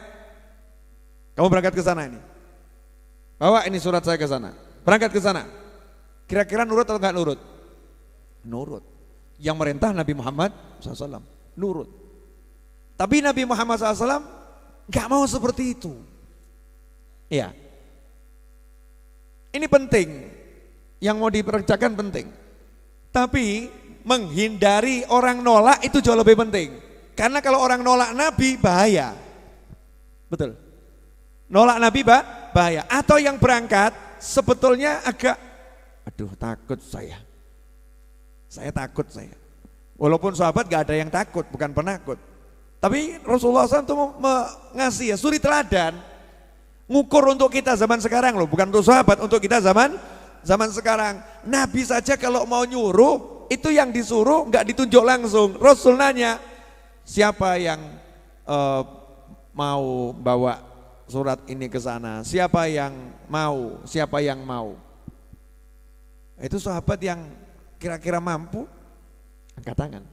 Kamu berangkat ke sana ini. Bawa ini surat saya ke sana. Berangkat ke sana. Kira-kira nurut atau enggak nurut? Nurut. Yang merintah Nabi Muhammad SAW nurut. Tapi Nabi Muhammad SAW gak mau seperti itu. Ya. Ini penting. Yang mau dipercayakan penting. Tapi menghindari orang nolak itu jauh lebih penting. Karena kalau orang nolak Nabi bahaya. Betul. Nolak Nabi bahaya. Atau yang berangkat sebetulnya agak, aduh takut saya. Saya takut saya. Walaupun sahabat gak ada yang takut, bukan penakut. Tapi Rasulullah SAW itu ngasih ya, suri teladan. Ngukur untuk kita zaman sekarang loh, bukan untuk sahabat, untuk kita zaman sekarang. Nabi saja kalau mau nyuruh, itu yang disuruh nggak ditunjuk langsung. Rasul nanya, siapa yang mau bawa surat ini ke sana? Siapa yang mau? Siapa yang mau? Itu sahabat yang kira-kira mampu, angkat tangan.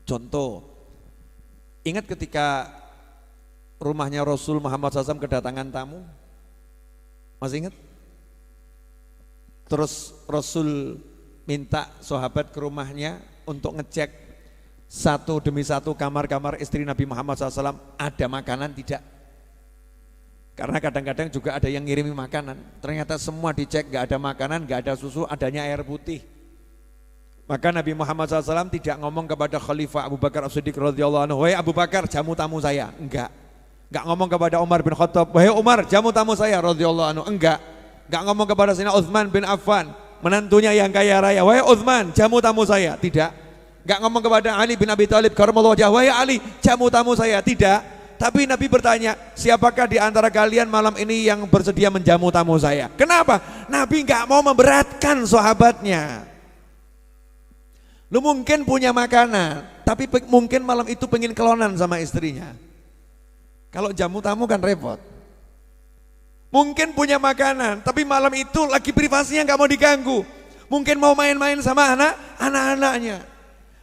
Contoh, ingat ketika rumahnya Rasul Muhammad SAW kedatangan tamu? Masih ingat? Terus Rasul minta sahabat ke rumahnya untuk ngecek satu demi satu kamar-kamar istri Nabi Muhammad SAW ada makanan tidak. Karena kadang-kadang juga ada yang ngirimi makanan, ternyata semua dicek gak ada makanan, gak ada susu, adanya air putih. Maka Nabi Muhammad SAW tidak ngomong kepada Khalifah Abu Bakar As-Siddiq radhiyallahu anhu, wahai Abu Bakar jamu tamu saya, enggak. Enggak ngomong kepada Umar bin Khattab, wahai Umar jamu tamu saya radhiyallahu anhu, enggak. Enggak ngomong kepada Sayyidina Utsman bin Affan, menantunya yang kaya raya, wahai Utsman jamu tamu saya, tidak. Enggak ngomong kepada Ali bin Abi Thalib karramallahu wajhahu, wahai Ali jamu tamu saya, tidak. Tapi Nabi bertanya, siapakah di antara kalian malam ini yang bersedia menjamu tamu saya? Kenapa? Nabi enggak mau memberatkan sahabatnya. Lu mungkin punya makanan, tapi mungkin malam itu pengen kelonan sama istrinya. Kalau jamu tamu kan repot. Mungkin punya makanan, tapi malam itu lagi privasinya nggak mau diganggu. Mungkin mau main-main sama anak-anaknya.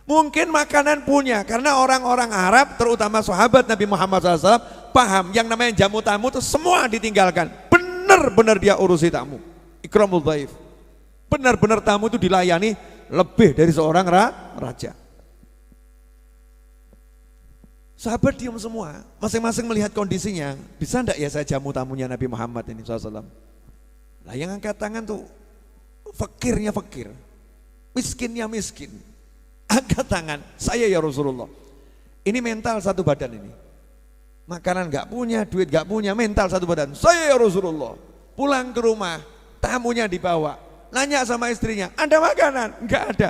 Mungkin makanan punya, karena orang-orang Arab, terutama sahabat Nabi Muhammad SAW, paham yang namanya jamu tamu itu semua ditinggalkan. Benar-benar dia urusi tamu. Ikramul dhaif. Benar-benar tamu itu dilayani lebih dari seorang raja. Sahabat diam semua, masing-masing melihat kondisinya. Bisa enggak ya saya jamu tamunya Nabi Muhammad ini SAW? Lah yang angkat tangan tuh fakirnya fakir, miskinnya miskin. Angkat tangan, saya ya Rasulullah. Ini mental satu badan ini. Makanan enggak punya, duit enggak punya, mental satu badan. Saya ya Rasulullah. Pulang ke rumah, tamunya dibawa. Nanya sama istrinya, ada makanan? Enggak ada.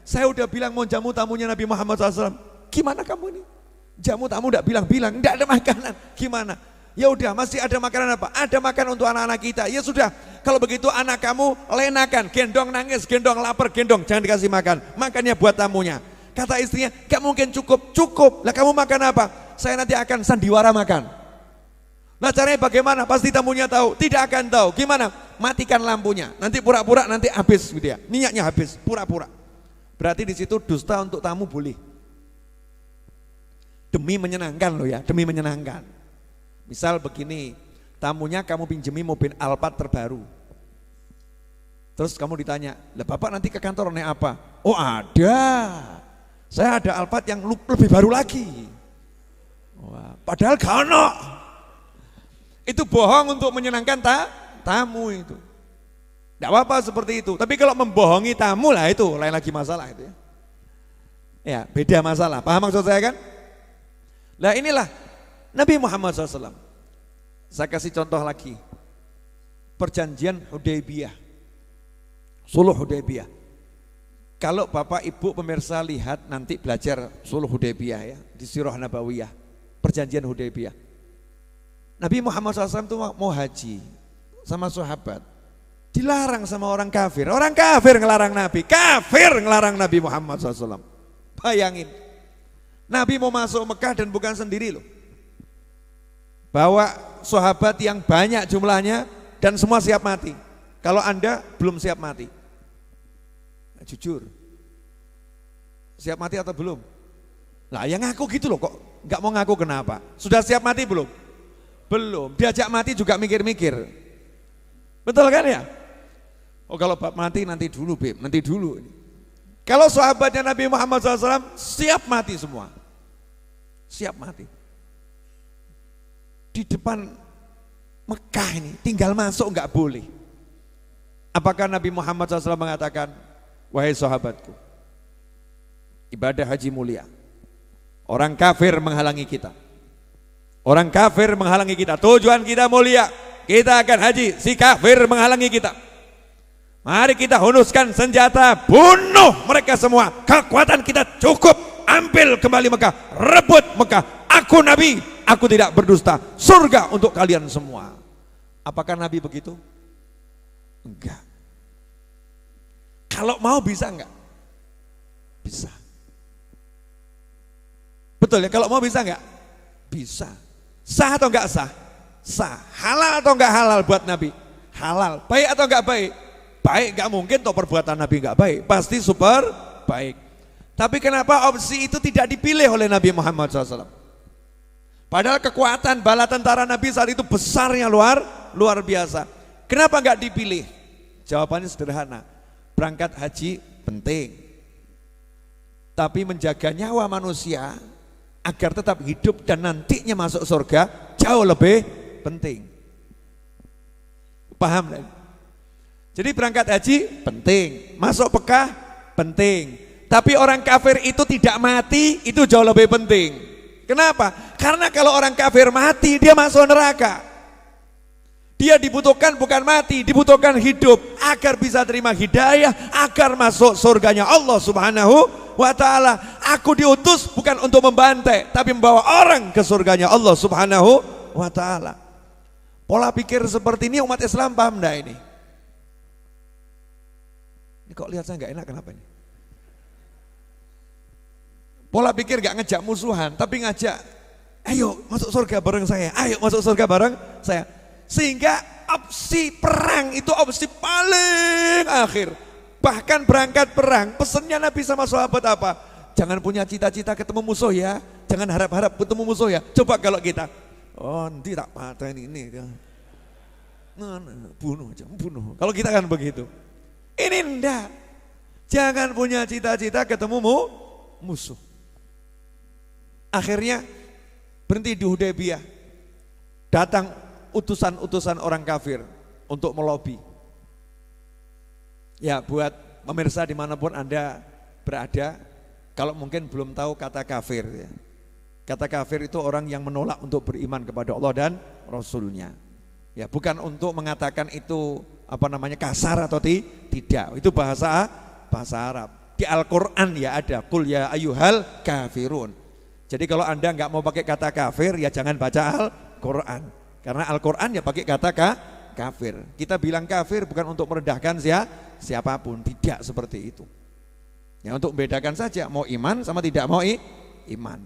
Saya udah bilang mau jamu tamunya Nabi Muhammad SAW. Gimana kamu ini? Jamu tamu enggak bilang-bilang, enggak ada makanan. Gimana? Ya udah, masih ada makanan apa? Ada makanan untuk anak-anak kita. Ya sudah, kalau begitu anak kamu lenakan, gendong nangis, gendong lapar, gendong, jangan dikasih makan. Makannya buat tamunya. Kata istrinya, gak mungkin cukup. Cukup. Lah kamu makan apa? Saya nanti akan sandiwara makan. Nah caranya bagaimana? Pasti tamunya tahu. Tidak akan tahu. Gimana? Matikan lampunya. Nanti pura-pura nanti habis gitu ya. Minyaknya habis, pura-pura. Berarti di situ dusta untuk tamu boleh. Demi menyenangkan loh ya, demi menyenangkan. Misal begini, tamunya kamu pinjemi mobil Alphard terbaru. Terus kamu ditanya, lah bapak nanti ke kantor naik apa? Oh ada, saya ada Alphard yang lebih baru lagi. Wah, padahal gak ono. Itu bohong untuk menyenangkan tamu itu. Tidak apa-apa seperti itu. Tapi kalau membohongi tamu lah itu lain lagi masalah itu ya. Ya beda masalah. Paham maksud saya kan? Nah inilah Nabi Muhammad SAW. Saya kasih contoh lagi. Perjanjian Hudaybiyah, Sulh Hudaybiyah. Kalau Bapak Ibu pemirsa lihat nanti belajar Sulh Hudaybiyah ya di Sirah Nabawiyah, Perjanjian Hudaybiyah. Nabi Muhammad SAW itu mau haji sama sahabat, dilarang sama orang kafir. Orang kafir ngelarang Nabi, kafir ngelarang Nabi Muhammad SAW. Bayangin, Nabi mau masuk Mekah dan bukan sendiri loh. Bawa sahabat yang banyak jumlahnya dan semua siap mati. Kalau Anda belum siap mati, nah, jujur, siap mati atau belum? Lah yang ngaku gitu loh kok, nggak mau ngaku kenapa? Sudah siap mati belum? Belum, diajak mati juga mikir-mikir. Betul kan ya? Oh kalau mati nanti dulu Beb, nanti dulu. Kalau sahabatnya Nabi Muhammad SAW siap mati semua. Siap mati. Di depan Mekah ini tinggal masuk nggak boleh. Apakah Nabi Muhammad SAW mengatakan, wahai sahabatku, ibadah haji mulia, orang kafir menghalangi kita. Orang kafir menghalangi kita, tujuan kita mulia, kita akan haji, si kafir menghalangi kita. Mari kita hunuskan senjata, bunuh mereka semua, kekuatan kita cukup, ambil kembali Mekah, rebut Mekah, aku Nabi, aku tidak berdusta, surga untuk kalian semua. Apakah Nabi begitu? Enggak. Kalau mau bisa enggak? Bisa. Betul ya, kalau mau bisa enggak? Bisa. Sah atau enggak sah? Sah. Halal atau enggak halal buat Nabi? Halal. Baik atau enggak baik? Baik, enggak mungkin toh perbuatan Nabi enggak baik. Pasti super baik. Tapi kenapa opsi itu tidak dipilih oleh Nabi Muhammad SAW? Padahal kekuatan bala tentara Nabi saat itu besarnya luar biasa. Kenapa enggak dipilih? Jawabannya sederhana. Berangkat haji penting. Tapi menjaga nyawa manusia agar tetap hidup dan nantinya masuk surga jauh lebih penting. Paham kan? Jadi berangkat haji penting, masuk Mekah penting. Tapi orang kafir itu tidak mati, itu jauh lebih penting. Kenapa? Karena kalau orang kafir mati, dia masuk neraka. Dia dibutuhkan bukan mati, dibutuhkan hidup agar bisa terima hidayah, agar masuk surganya Allah Subhanahu wa ta'ala. Aku diutus bukan untuk membantai, tapi membawa orang ke surganya Allah Subhanahu wa ta'ala. Pola pikir seperti ini umat Islam paham enggak ini? Ini kok lihat saya enggak enak, kenapa ini? Pola pikir enggak ngajak musuhan, tapi ngajak, ayo masuk surga bareng saya, ayo masuk surga bareng saya. Sehingga opsi perang itu opsi paling akhir. Bahkan berangkat perang, pesannya Nabi sama sahabat apa? Jangan punya cita-cita ketemu musuh ya, jangan harap-harap ketemu musuh ya. Coba kalau kita, oh nanti tak patahin ini, bunuh aja, bunuh. Kalau kita kan begitu. Ini enggak, jangan punya cita-cita ketemu musuh. Akhirnya berhenti di Hudaybiyah, datang utusan-utusan orang kafir untuk melobi. Ya, buat pemirsa dimanapun Anda berada, kalau mungkin belum tahu kata kafir ya. Kata kafir itu orang yang menolak untuk beriman kepada Allah dan Rasulnya. Ya, bukan untuk mengatakan itu kasar atau tidak. Itu bahasa Arab. Di Al-Quran ya ada, qul ya ayyuhal kafirun. Jadi kalau Anda nggak mau pakai kata kafir, ya jangan baca Al-Quran. Karena Al-Quran ya pakai kata kafir. Kita bilang kafir bukan untuk merendahkan siapapun, tidak seperti itu. Ya untuk membedakan saja mau iman sama tidak mau iman.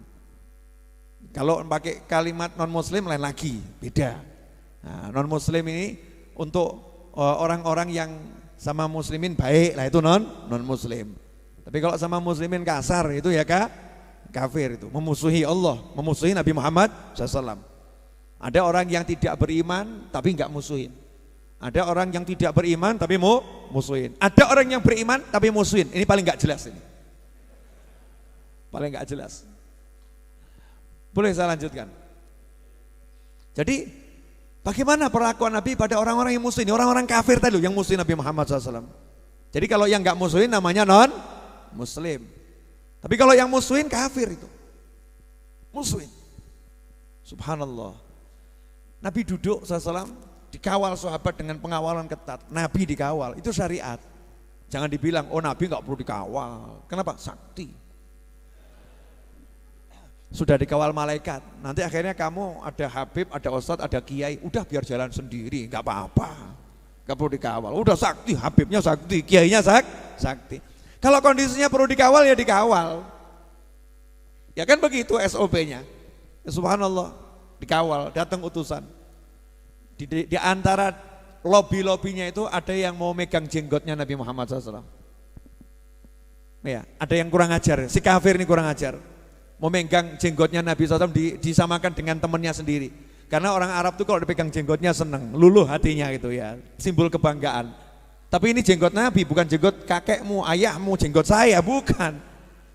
Kalau pakai kalimat non muslim lain lagi, beda. Nah, non muslim ini untuk orang-orang yang sama muslimin baik lah, itu non muslim. Tapi kalau sama muslimin kasar itu ya kafir, itu memusuhi Allah, memusuhi Nabi Muhammad SAW. Ada orang yang tidak beriman tapi enggak musuhin. Ada orang yang tidak beriman tapi mau musuhin. Ada orang yang beriman tapi musuhin. Ini paling enggak jelas ini. Paling enggak jelas. Boleh saya lanjutkan? Jadi bagaimana perlakuan Nabi pada orang-orang yang musuhin? Orang-orang kafir tadi yang musuhin Nabi Muhammad SAW. Jadi kalau yang enggak musuhin namanya non muslim. Tapi kalau yang musuhin kafir itu. Musuhin. Subhanallah. Nabi duduk SAW dikawal sahabat dengan pengawalan ketat. Nabi dikawal, itu syariat. Jangan dibilang, oh Nabi nggak perlu dikawal. Kenapa? Sakti. Sudah dikawal malaikat. Nanti akhirnya kamu ada habib, ada ustadz, ada kiai. Udah biar jalan sendiri, nggak apa-apa. Nggak perlu dikawal. Udah sakti, habibnya sakti, kiainya sakti. Kalau kondisinya perlu dikawal ya dikawal. Ya kan begitu SOP-nya. Ya, subhanallah. Dikawal, datang utusan. Di antara lobi-lobinya itu ada yang mau megang jenggotnya Nabi Muhammad SAW. Ya, ada yang kurang ajar, si kafir ini kurang ajar. Mau megang jenggotnya Nabi SAW disamakan dengan temannya sendiri. Karena orang Arab tuh kalau dipegang jenggotnya seneng, luluh hatinya gitu ya, simbol kebanggaan. Tapi ini jenggot Nabi, bukan jenggot kakekmu, ayahmu, jenggot saya, bukan.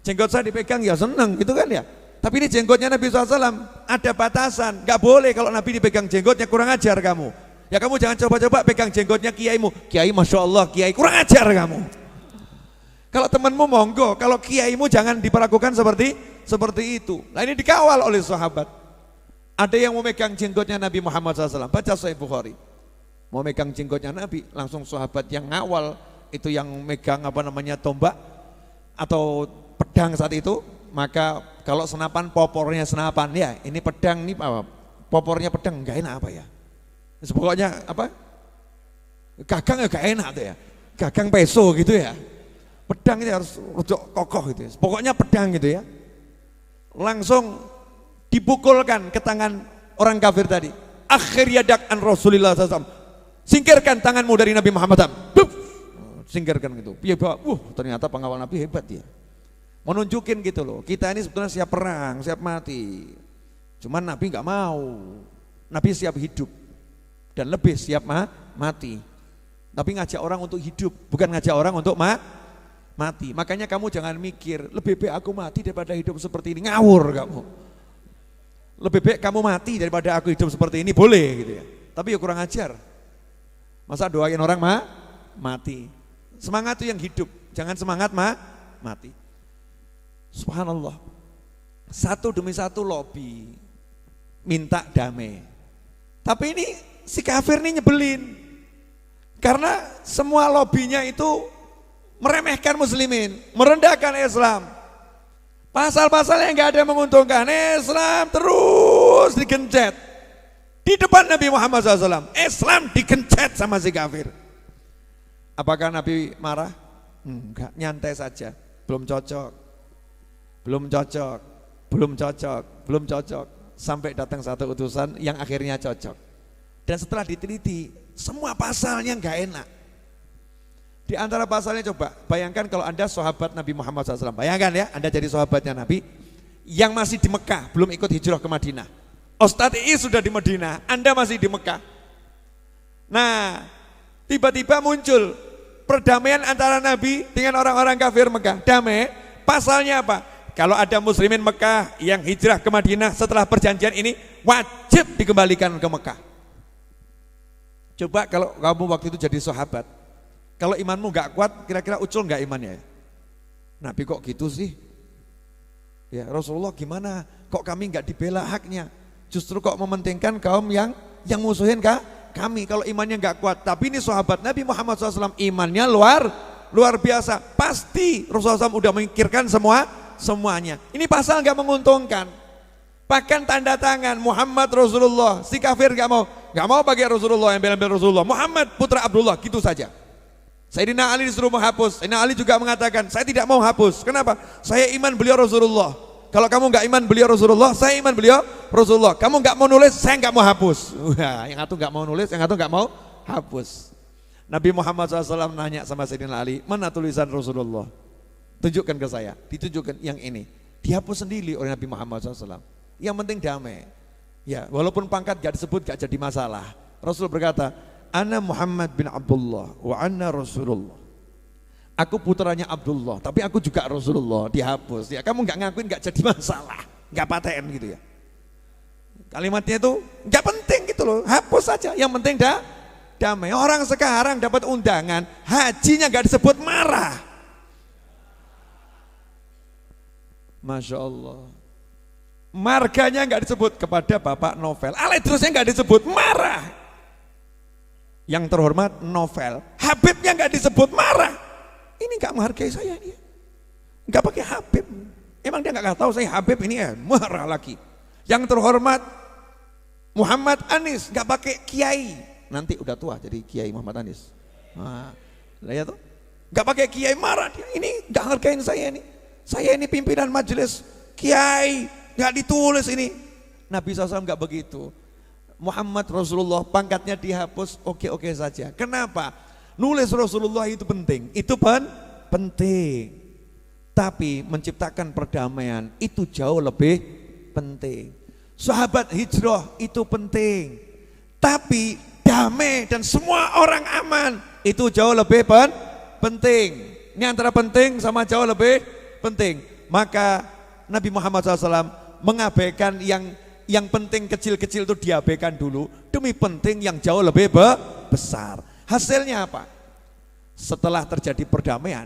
Jenggot saya dipegang ya seneng gitu kan ya. Tapi ini jenggotnya Nabi SAW ada batasan, gak boleh kalau Nabi dipegang jenggotnya, kurang ajar kamu. Ya kamu jangan coba-coba pegang jenggotnya kiaimu, kiai Masya Allah, kiai kurang ajar kamu. Kalau temanmu monggo, kalau kiaimu jangan diperlakukan seperti itu. Nah ini dikawal oleh sahabat. Ada yang mau megang jenggotnya Nabi Muhammad SAW, baca Sahih Bukhari. Mau megang jenggotnya Nabi, langsung sahabat yang ngawal, itu yang megang tombak atau pedang saat itu. Maka kalau senapan, popornya senapan, ya ini pedang nih, popornya pedang, enggak enak apa ya? Pokoknya apa? Gagang ya gak enak tuh ya. Gagang peso gitu ya. Pedang itu harus rujak kokoh gitu ya. Pokoknya pedang gitu ya. Langsung dipukulkan ke tangan orang kafir tadi. Akhir yadak an Rasulillah SAW. Singkirkan tanganmu dari Nabi Muhammad SAW. Singkirkan gitu. Ternyata pengawal Nabi hebat ya. Menunjukin gitu loh. Kita ini sebetulnya siap perang, siap mati. Cuman Nabi nggak mau. Nabi siap hidup dan lebih siap mati. Tapi ngajak orang untuk hidup, bukan ngajak orang untuk mati. Makanya kamu jangan mikir, lebih baik aku mati daripada hidup seperti ini. Ngawur kamu. Lebih baik kamu mati daripada aku hidup seperti ini, boleh gitu ya. Tapi ya kurang ajar. Masa doain orang mati. Semangat itu yang hidup, jangan semangat mati. Subhanallah. Satu demi satu lobby minta damai. Tapi ini si kafir ini nyebelin. Karena semua lobbynya itu meremehkan muslimin, merendahkan Islam. Pasal-pasal yang gak ada yang menguntungkan, Islam terus digencet. Di depan Nabi Muhammad SAW, Islam digencet sama si kafir. Apakah Nabi marah? Enggak, nyantai saja. Belum cocok. Sampai datang satu utusan yang akhirnya cocok. Dan setelah diteliti, semua pasalnya enggak enak. Di antara pasalnya coba, bayangkan kalau Anda sahabat Nabi Muhammad SAW. Bayangkan ya, Anda jadi sahabatnya Nabi yang masih di Mekah, belum ikut hijrah ke Madinah. Ustadz I sudah di Madinah, Anda masih di Mekah. Nah, tiba-tiba muncul perdamaian antara Nabi dengan orang-orang kafir Mekah. Damai, pasalnya apa? Kalau ada muslimin Mekah yang hijrah ke Madinah setelah perjanjian ini, wajib dikembalikan ke Mekah. Coba kalau kamu waktu itu jadi sahabat, kalau imanmu gak kuat, kira-kira ucul gak imannya? Nabi kok gitu sih? Ya Rasulullah gimana? Kok kami gak dibela haknya? Justru kok mementingkan kaum yang musuhin kami kalau imannya gak kuat. Tapi ini sahabat Nabi Muhammad SAW imannya luar biasa. Pasti Rasulullah SAW udah memikirkan semuanya. Ini pasal gak menguntungkan. Bahkan tanda tangan Muhammad Rasulullah. Si kafir gak mau pakai Rasulullah yang bela-bela Rasulullah. Muhammad putra Abdullah, gitu saja. Sayyidina Ali disuruh menghapus. Sayyidina Ali juga mengatakan, saya tidak mau hapus. Kenapa? Saya iman beliau Rasulullah. Kalau kamu nggak iman beliau Rasulullah, saya iman beliau Rasulullah. Kamu nggak mau nulis, saya nggak mau hapus. Wah, yang satu nggak mau nulis, yang satu nggak mau hapus. Nabi Muhammad SAW nanya sama Sayyidina Ali, mana tulisan Rasulullah? Tunjukkan ke saya. Ditunjukkan yang ini. Dihapus sendiri oleh Nabi Muhammad SAW. Yang penting damai. Ya, walaupun pangkat nggak disebut, nggak jadi masalah. Rasul berkata, Ana Muhammad bin Abdullah wa anna Rasulullah. Aku putranya Abdullah, tapi aku juga Rasulullah. Dihapus. Ya, kamu nggak ngakuin nggak jadi masalah, nggak paten gitu ya. Kalimatnya itu nggak penting gitu loh, hapus saja. Yang penting damai. Orang sekarang dapat undangan, hajinya nggak disebut marah. Masya Allah. Marganya nggak disebut kepada Bapak Novel. Terusnya nggak disebut marah. Yang terhormat Novel, Habibnya nggak disebut marah. Ini nggak menghargai saya dia, nggak pakai Habib. Emang dia nggak tahu saya Habib ini ya marah lagi. Yang terhormat Muhammad Anis nggak pakai Kiai, nanti udah tua jadi Kiai Muhammad Anis. Nah, lihat tuh, nggak pakai Kiai marah dia. Ini nggak hargain saya ini. Saya ini pimpinan majelis Kiai, nggak ditulis ini. Nabi SAW nggak begitu. Muhammad Rasulullah pangkatnya dihapus, oke saja. Kenapa? Nulis Rasulullah itu penting, itu penting. Tapi menciptakan perdamaian itu jauh lebih penting. Sahabat hijrah itu penting. Tapi damai dan semua orang aman itu jauh lebih penting. Ini antara penting sama jauh lebih penting. Maka Nabi Muhammad SAW mengabaikan yang penting kecil-kecil itu diabaikan dulu demi penting yang jauh lebih besar. Hasilnya apa? Setelah terjadi perdamaian,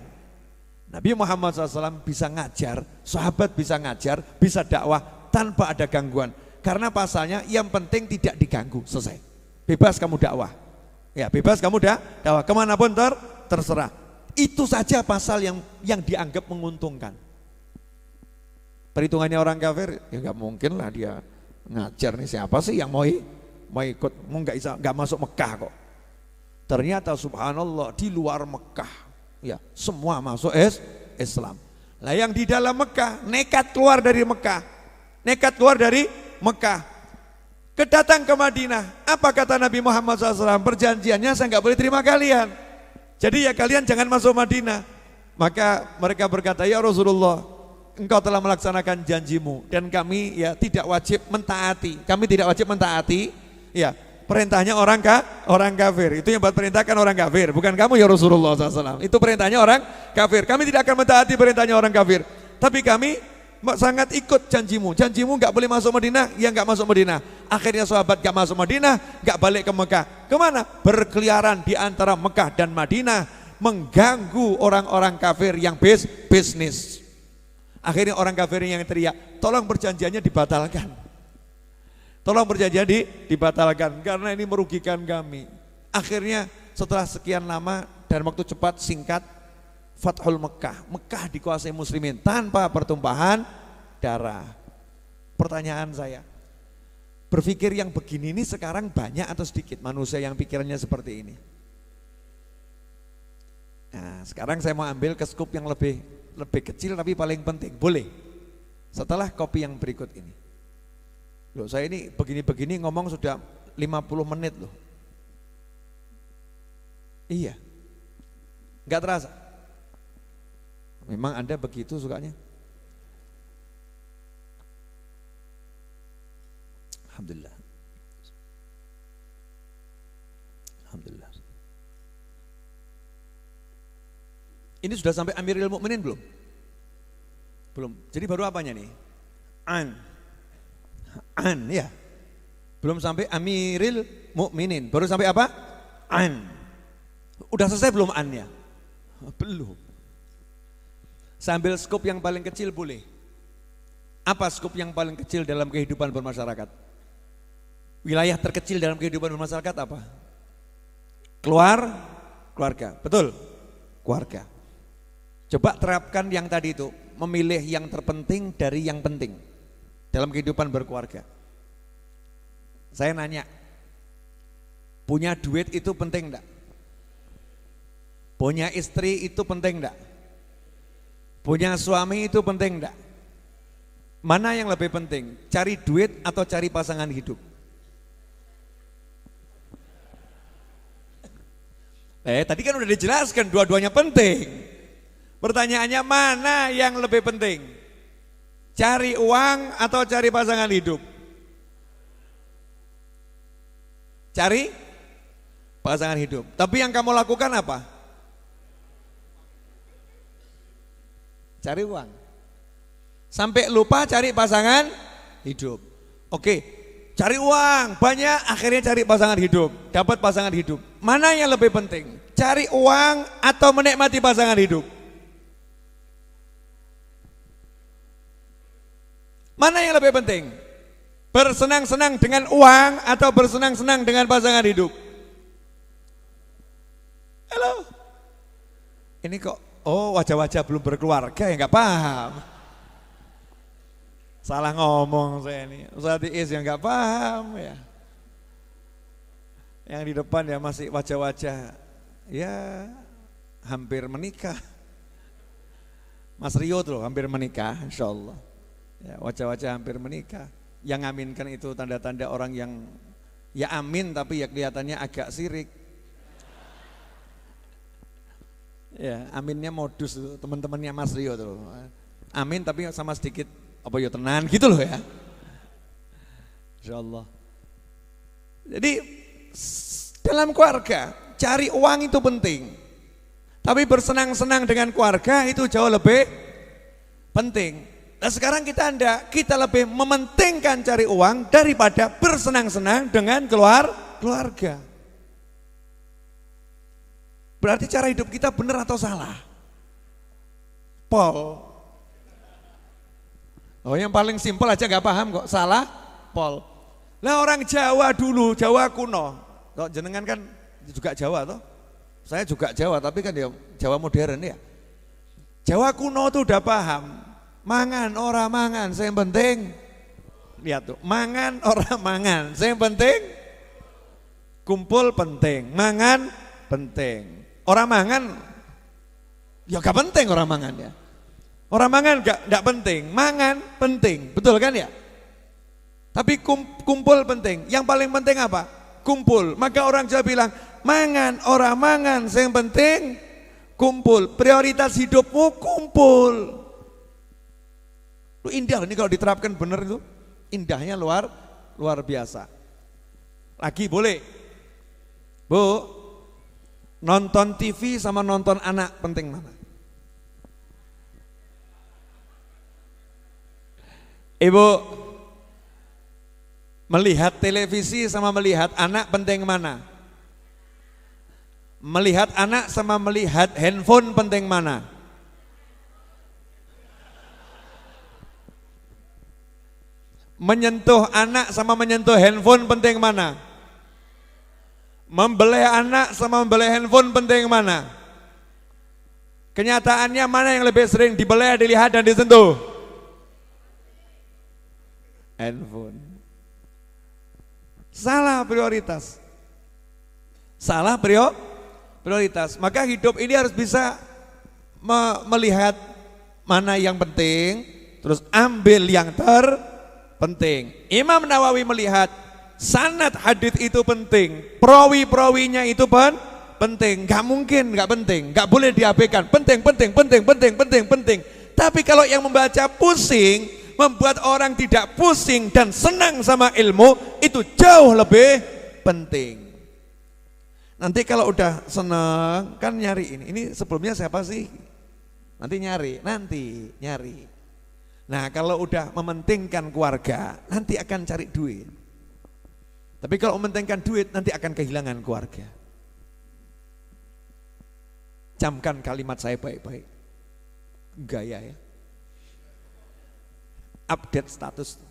Nabi Muhammad SAW bisa ngajar, sahabat bisa ngajar, bisa dakwah tanpa ada gangguan. Karena pasalnya yang penting tidak diganggu, selesai. Bebas kamu dakwah. Ya, bebas kamu dakwah kemanapun terserah. Itu saja pasal yang dianggap menguntungkan. Perhitungannya orang kafir, ya nggak mungkin lah dia ngajar nih, siapa sih yang mau mau ikut, mau nggak masuk Mekah kok. Ternyata subhanallah di luar Mekah ya semua masuk Islam. Lah yang di dalam Mekah nekat keluar dari Mekah, kedatang ke Madinah. Apa kata Nabi Muhammad SAW? Perjanjiannya saya nggak boleh terima kalian. Jadi ya kalian jangan masuk Madinah. Maka mereka berkata, ya Rasulullah, engkau telah melaksanakan janjimu dan kami ya tidak wajib mentaati. Kami tidak wajib mentaati ya perintahnya orang kafir. Itu yang buat perintahkan orang kafir, bukan kamu ya Rasulullah SAW. Itu perintahnya orang kafir. Kami tidak akan mentaati perintahnya orang kafir. Tapi kami sangat ikut janjimu. Janjimu nggak boleh masuk Madinah, ya nggak masuk Madinah. Akhirnya sahabat nggak masuk Madinah, nggak balik ke Mekah. Kemana? Berkeliaran di antara Mekah dan Madinah, mengganggu orang-orang kafir yang bisnis. Akhirnya orang kafir yang teriak, tolong perjanjiannya dibatalkan. Tolong perjanjiannya dibatalkan karena ini merugikan kami. Akhirnya setelah sekian lama dan waktu cepat singkat, Fathul Mekah. Mekah dikuasai muslimin tanpa pertumpahan darah. Pertanyaan saya, berpikir yang begini ini sekarang banyak atau sedikit manusia yang pikirannya seperti ini? Nah, sekarang saya mau ambil ke skup yang lebih kecil tapi paling penting. Boleh? Setelah kopi yang berikut ini. Loh, saya ini begini-begini ngomong sudah 50 menit loh. Iya. Enggak terasa. Memang Anda begitu sukanya? Alhamdulillah. Alhamdulillah. Ini sudah sampai Amirul Mukminin belum? Belum. Jadi baru apanya nih? An ya. Belum sampai Amirul Mukminin. Baru sampai apa? An. Udah selesai belum annya? Belum. Sambil skop yang paling kecil boleh. Apa skop yang paling kecil dalam kehidupan bermasyarakat? Wilayah terkecil dalam kehidupan bermasyarakat apa? Keluarga. Betul? Keluarga. Coba terapkan yang tadi itu, memilih yang terpenting dari yang penting dalam kehidupan berkeluarga. Saya nanya, punya duit itu penting enggak? Punya istri itu penting enggak? Punya suami itu penting enggak? Mana yang lebih penting? Cari duit atau cari pasangan hidup? Tadi kan udah dijelaskan dua-duanya penting. Pertanyaannya mana yang lebih penting? Cari uang atau cari pasangan hidup? Cari pasangan hidup. Tapi yang kamu lakukan apa? Cari uang. Sampai lupa cari pasangan hidup. Oke, cari uang banyak, akhirnya cari pasangan hidup. Dapat pasangan hidup. Mana yang lebih penting? Cari uang atau menikmati pasangan hidup? Mana yang lebih penting? Bersenang-senang dengan uang atau bersenang-senang dengan pasangan hidup? Halo. Ini kok wajah-wajah belum berkeluarga ya nggak paham. Salah ngomong saya ini. Ustaz Iis yang nggak paham ya. Yang di depan ya masih wajah-wajah ya hampir menikah. Mas Rio tuh hampir menikah insyaallah. Ya, wajah-wajah hampir menikah. Yang ngaminkan itu tanda-tanda orang yang ya amin tapi ya kelihatannya agak sirik. Ya, aminnya modus tuh, teman-temannya Mas Rio tuh. Amin tapi sama sedikit apa ya tenan gitu loh ya. Insyaallah. Jadi dalam keluarga cari uang itu penting. Tapi bersenang-senang dengan keluarga itu jauh lebih penting. Nah sekarang kita lebih mementingkan cari uang daripada bersenang-senang dengan keluarga. Berarti cara hidup kita benar atau salah? Pol. Oh yang paling simpel aja gak paham kok, salah? Pol. Lah orang Jawa dulu, Jawa kuno. Kok jenengan kan juga Jawa toh? Saya juga Jawa tapi kan ya Jawa modern ya. Jawa kuno tuh udah paham. Mangan orang mangan, saya yang penting lihat tuh, mangan orang mangan, saya yang penting Kumpul penting, mangan penting. Orang mangan ya gak penting orang mangan ya. Orang mangan gak penting, mangan penting. Betul kan ya? Tapi kumpul penting. Yang paling penting apa? Kumpul. Maka orang Jawa bilang, mangan orang mangan, yang penting kumpul. Prioritas hidupmu kumpul. Lu indah ini kalau diterapkan benar itu. Indahnya luar biasa. Lagi boleh. Bu, nonton TV sama nonton anak penting mana? Ibu, melihat televisi sama melihat anak penting mana? Melihat anak sama melihat handphone penting mana? Menyentuh anak sama menyentuh handphone penting mana? Membelai anak sama membelai handphone penting mana? Kenyataannya mana yang lebih sering dibelai, dilihat dan disentuh? Handphone. Salah prioritas. Salah prioritas. Maka hidup ini harus bisa melihat mana yang penting, terus ambil yang terpenting. Imam Nawawi melihat sanad hadits itu penting, perawi-perawinya itu penting. Gak mungkin gak penting, gak boleh diabaikan. Penting. Tapi kalau yang membaca pusing, membuat orang tidak pusing dan senang sama ilmu, itu jauh lebih penting. Nanti kalau udah senang kan nyari ini sebelumnya siapa sih? Nanti nyari. Nah kalau udah mementingkan keluarga, nanti akan cari duit. Tapi kalau mementingkan duit, nanti akan kehilangan keluarga. Camkan kalimat saya baik-baik. Gaya ya. Update status.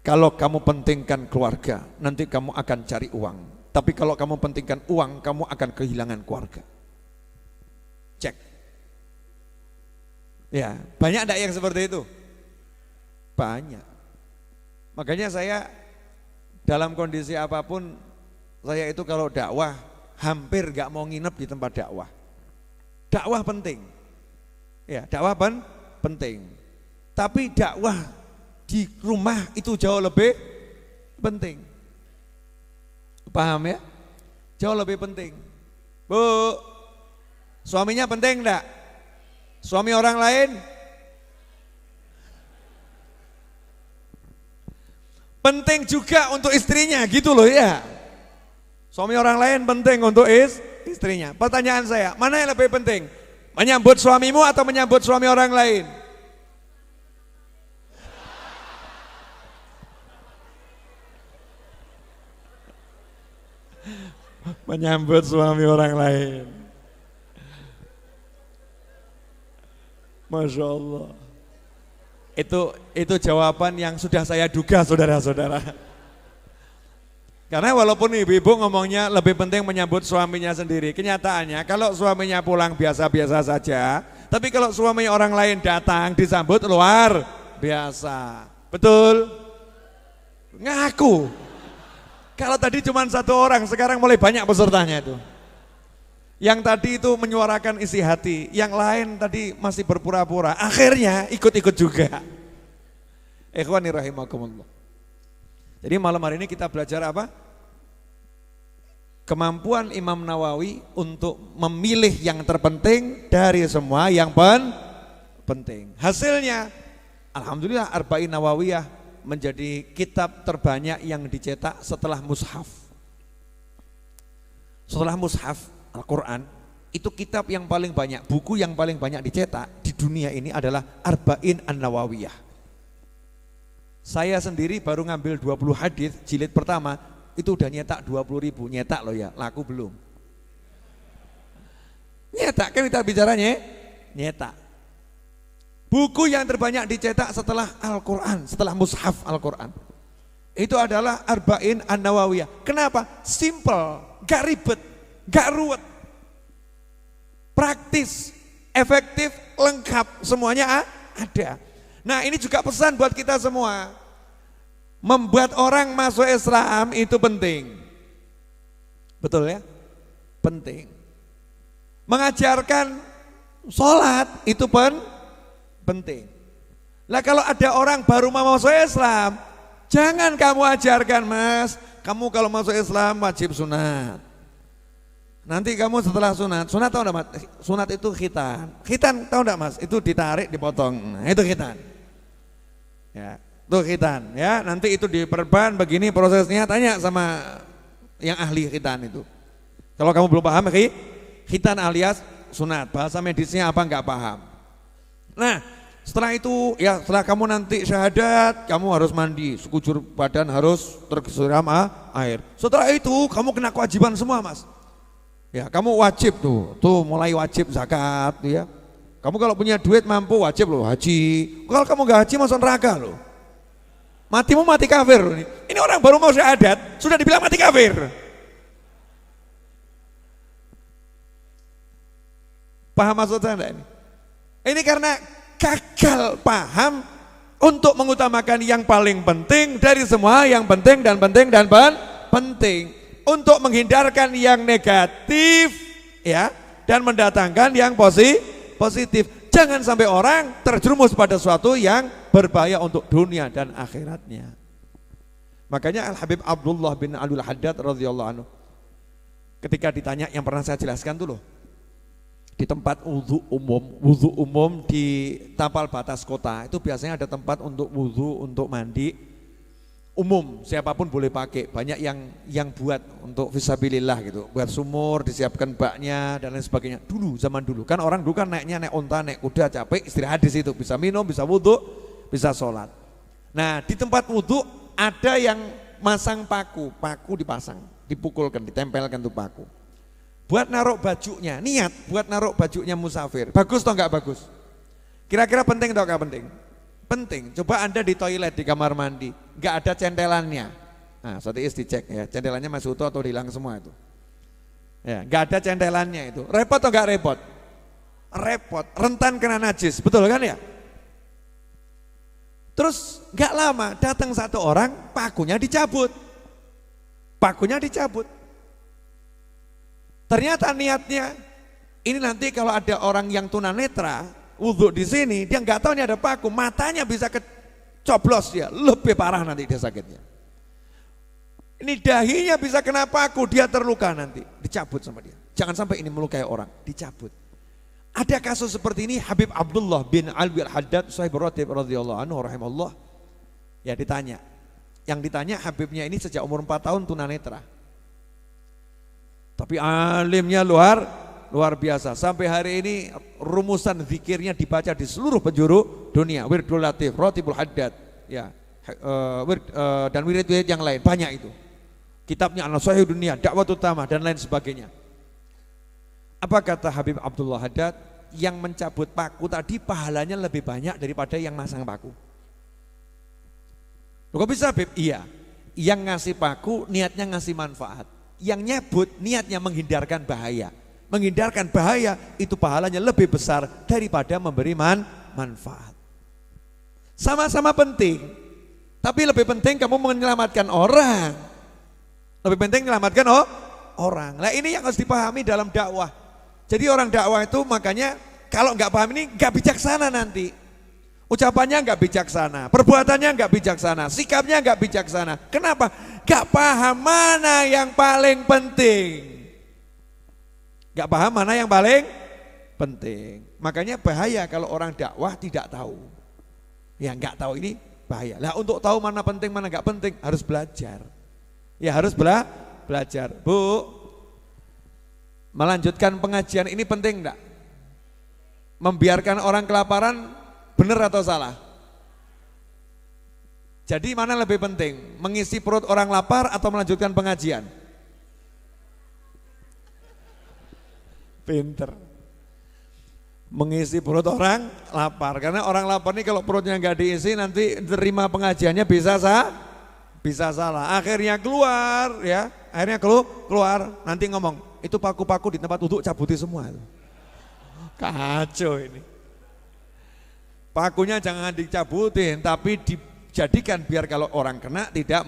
Kalau kamu pentingkan keluarga, nanti kamu akan cari uang. Tapi kalau kamu pentingkan uang, kamu akan kehilangan keluarga. Cek. Ya, banyak enggak yang seperti itu? Banyak. Makanya saya dalam kondisi apapun, saya itu kalau dakwah hampir enggak mau nginep di tempat dakwah. Dakwah penting. Ya, dakwah penting. Tapi dakwah di rumah itu jauh lebih penting. Paham ya? Jauh lebih penting. Bu, suaminya penting enggak? Suami orang lain? Penting juga untuk istrinya, gitu loh ya. Suami orang lain penting untuk istrinya. Pertanyaan saya, mana yang lebih penting? Menyambut suamimu atau menyambut suami orang lain? Menyambut suami orang lain. Masya Allah. Itu jawaban yang sudah saya duga, saudara-saudara. Karena walaupun ibu-ibu ngomongnya lebih penting menyambut suaminya sendiri, kenyataannya kalau suaminya pulang biasa-biasa saja, tapi kalau suami orang lain datang disambut luar biasa. Betul? Ngaku. Kalau tadi cuma satu orang, sekarang mulai banyak pesertanya itu. Yang tadi itu menyuarakan isi hati, yang lain tadi masih berpura-pura, akhirnya ikut-ikut juga. Ikhwani rahimakumullah. Jadi malam hari ini kita belajar apa? Kemampuan Imam Nawawi untuk memilih yang terpenting dari semua yang penting. Hasilnya, alhamdulillah Arba'in Nawawiyah menjadi kitab terbanyak yang dicetak setelah mushaf. Setelah mushaf Al-Quran, itu kitab yang paling banyak, buku yang paling banyak dicetak di dunia ini adalah Arba'in An-Nawawiyah. Saya sendiri baru ngambil 20 hadis jilid pertama, itu udah nyetak 20.000, nyetak loh ya, laku belum. Nyetak kan kita bicaranya, nyetak. Buku yang terbanyak dicetak setelah Al-Quran, setelah mushaf Al-Quran, itu adalah Arba'in An-Nawawiyah. Kenapa? Simple, gak ribet, gak ruwet, praktis, efektif, lengkap, semuanya ada. Nah ini juga pesan buat kita semua. Membuat orang masuk Islam itu penting. Betul ya? Penting. Mengajarkan sholat itu penting. Lah kalau ada orang baru mau masuk Islam, jangan kamu ajarkan, Mas. Kamu kalau masuk Islam wajib sunat. Nanti kamu setelah sunat tahu enggak, Mas? Sunat itu khitan. Khitan tahu enggak, Mas? Itu ditarik, dipotong. Nah, itu khitan. Ya, itu khitan ya. Nanti itu diperban begini prosesnya, tanya sama yang ahli khitan itu. Kalau kamu belum paham, khitan alias sunat, bahasa medisnya apa enggak paham. Nah, setelah itu ya setelah kamu nanti syahadat, kamu harus mandi, sekujur badan harus tersiram air. Setelah itu kamu kena kewajiban semua, Mas. Ya, kamu wajib tuh mulai wajib zakat ya. Kamu kalau punya duit mampu wajib loh haji. Kalau kamu gak haji masuk neraka loh. Matimu mati kafir. Ini orang baru mau syahadat sudah dibilang mati kafir. Paham maksud saya enggak ini? Ini karena gagal paham untuk mengutamakan yang paling penting dari semua yang penting dan penting. Untuk menghindarkan yang negatif ya dan mendatangkan yang positif. Jangan sampai orang terjerumus pada sesuatu yang berbahaya untuk dunia dan akhiratnya. Makanya Al-Habib Abdullah bin Alul Haddad radhiyallahu anhu ketika ditanya, yang pernah saya jelaskan tuh loh, di tempat wudhu umum di tapal batas kota itu biasanya ada tempat untuk wudhu, untuk mandi umum, siapapun boleh pakai. Banyak yang buat untuk fisabilillah gitu, buat sumur, disiapkan baknya dan lain sebagainya. Zaman dulu kan orang dulu kan naik unta, naik kuda, capek, istirahat di situ, bisa minum, bisa wudhu, bisa sholat. Nah, di tempat wudhu ada yang masang paku dipasang, dipukulkan, ditempelkan tuh paku. Buat naruh bajunya, niat buat naruh bajunya musafir. Bagus atau enggak bagus? Kira-kira penting atau enggak penting? Penting. Coba Anda di toilet, di kamar mandi, enggak ada centelannya. Nah, sotis dicek ya, centelannya masih utuh atau hilang semua itu. Ya, enggak ada centelannya itu. Repot atau enggak repot? Repot, rentan kena najis, betul kan ya? Terus enggak lama datang satu orang, pakunya dicabut. Ternyata niatnya ini nanti kalau ada orang yang tunanetra wudhu di sini, dia nggak tahu ini ada paku, matanya bisa kecoblos ya, lebih parah nanti dia sakitnya. Ini dahinya bisa kena paku, dia terluka nanti, dicabut sama dia. Jangan sampai ini melukai orang, dicabut. Ada kasus seperti ini, Habib Abdullah bin Alwi Al-Haddad Sahib Ratib radhiyallahu anhu rahimahullah. Ya ditanya, yang ditanya Habibnya ini sejak umur 4 tahun tunanetra. Tapi alimnya luar biasa. Sampai hari ini rumusan zikirnya dibaca di seluruh penjuru dunia. Wirdul Latif, Ratibul Haddad, ya, dan wirid-wirid yang lain banyak itu. Kitabnya An-Nashihah Dunia, Dakwah Utama dan lain sebagainya. Apa kata Habib Abdullah Haddad? Yang mencabut paku tadi pahalanya lebih banyak daripada yang masang paku. Loh, kok bisa, Habib? Iya. Yang ngasih paku niatnya ngasih manfaat. Yang nyabut niatnya menghindarkan bahaya. Menghindarkan bahaya itu pahalanya lebih besar daripada memberi manfaat. Sama-sama penting, tapi lebih penting kamu menyelamatkan orang. Lebih penting menyelamatkan orang. Nah, ini yang harus dipahami dalam dakwah. Jadi orang dakwah itu makanya kalau nggak paham ini nggak bijaksana nanti. Ucapannya nggak bijaksana, perbuatannya nggak bijaksana, sikapnya nggak bijaksana. Kenapa? Nggak paham mana yang paling penting. Nggak paham mana yang paling penting. Makanya bahaya kalau orang dakwah tidak tahu. Ya nggak tahu ini bahaya. Lah untuk tahu mana penting mana nggak penting harus belajar. Ya harus belajar. Bu, melanjutkan pengajian ini penting enggak? Membiarkan orang kelaparan benar atau salah? Jadi mana lebih penting? Mengisi perut orang lapar atau melanjutkan pengajian? Pinter. Mengisi perut orang lapar. Karena orang lapar ini kalau perutnya nggak diisi nanti terima pengajiannya bisa salah. Akhirnya keluar ya. Akhirnya keluar nanti ngomong, itu paku-paku di tempat duduk cabuti semua. Kacau ini. Pakunya jangan dicabutin, tapi dijadikan biar kalau orang kena tidak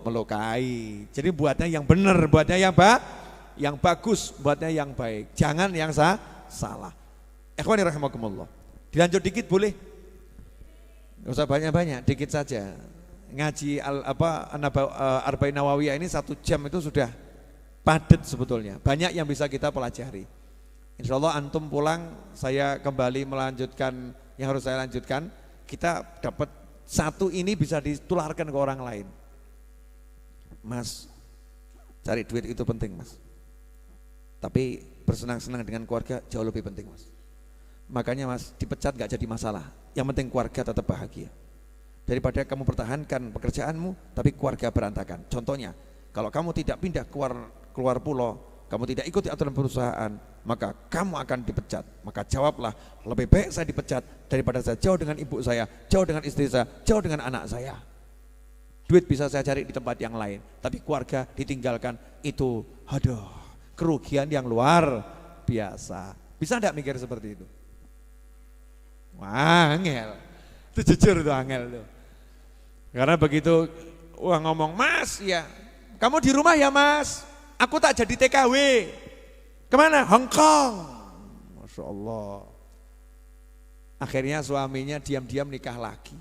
melukai. Jadi buatnya yang benar, buatnya yang bagus, buatnya yang baik. Jangan yang salah. Ikhwani rahimakumullah. Dilanjut dikit boleh? Enggak usah banyak-banyak, dikit saja. Ngaji Arba'in Nawawiyah ini 1 jam itu sudah padat sebetulnya. Banyak yang bisa kita pelajari. Insya Allah antum pulang, saya kembali melanjutkan yang harus saya lanjutkan. Kita dapat 1 ini bisa ditularkan ke orang lain. Mas, cari duit itu penting mas. Tapi bersenang-senang dengan keluarga jauh lebih penting mas. Makanya mas, dipecat gak jadi masalah. Yang penting keluarga tetap bahagia. Daripada kamu pertahankan pekerjaanmu tapi keluarga berantakan. Contohnya, kalau kamu tidak pindah keluar pulau, kamu tidak ikuti aturan perusahaan, maka kamu akan dipecat. Maka jawablah, lebih baik saya dipecat daripada saya jauh dengan ibu saya, jauh dengan istri saya, jauh dengan anak saya. Duit bisa saya cari di tempat yang lain, tapi keluarga ditinggalkan, itu aduh, kerugian yang luar biasa. Bisa enggak mikir seperti itu? Wah, angel. Itu jujur itu angel tuh. Karena begitu ngomong, "Mas, ya, kamu di rumah ya, Mas? Aku tak jadi TKW." Kemana? Hong Kong. Masya Allah. Akhirnya suaminya diam-diam nikah lagi.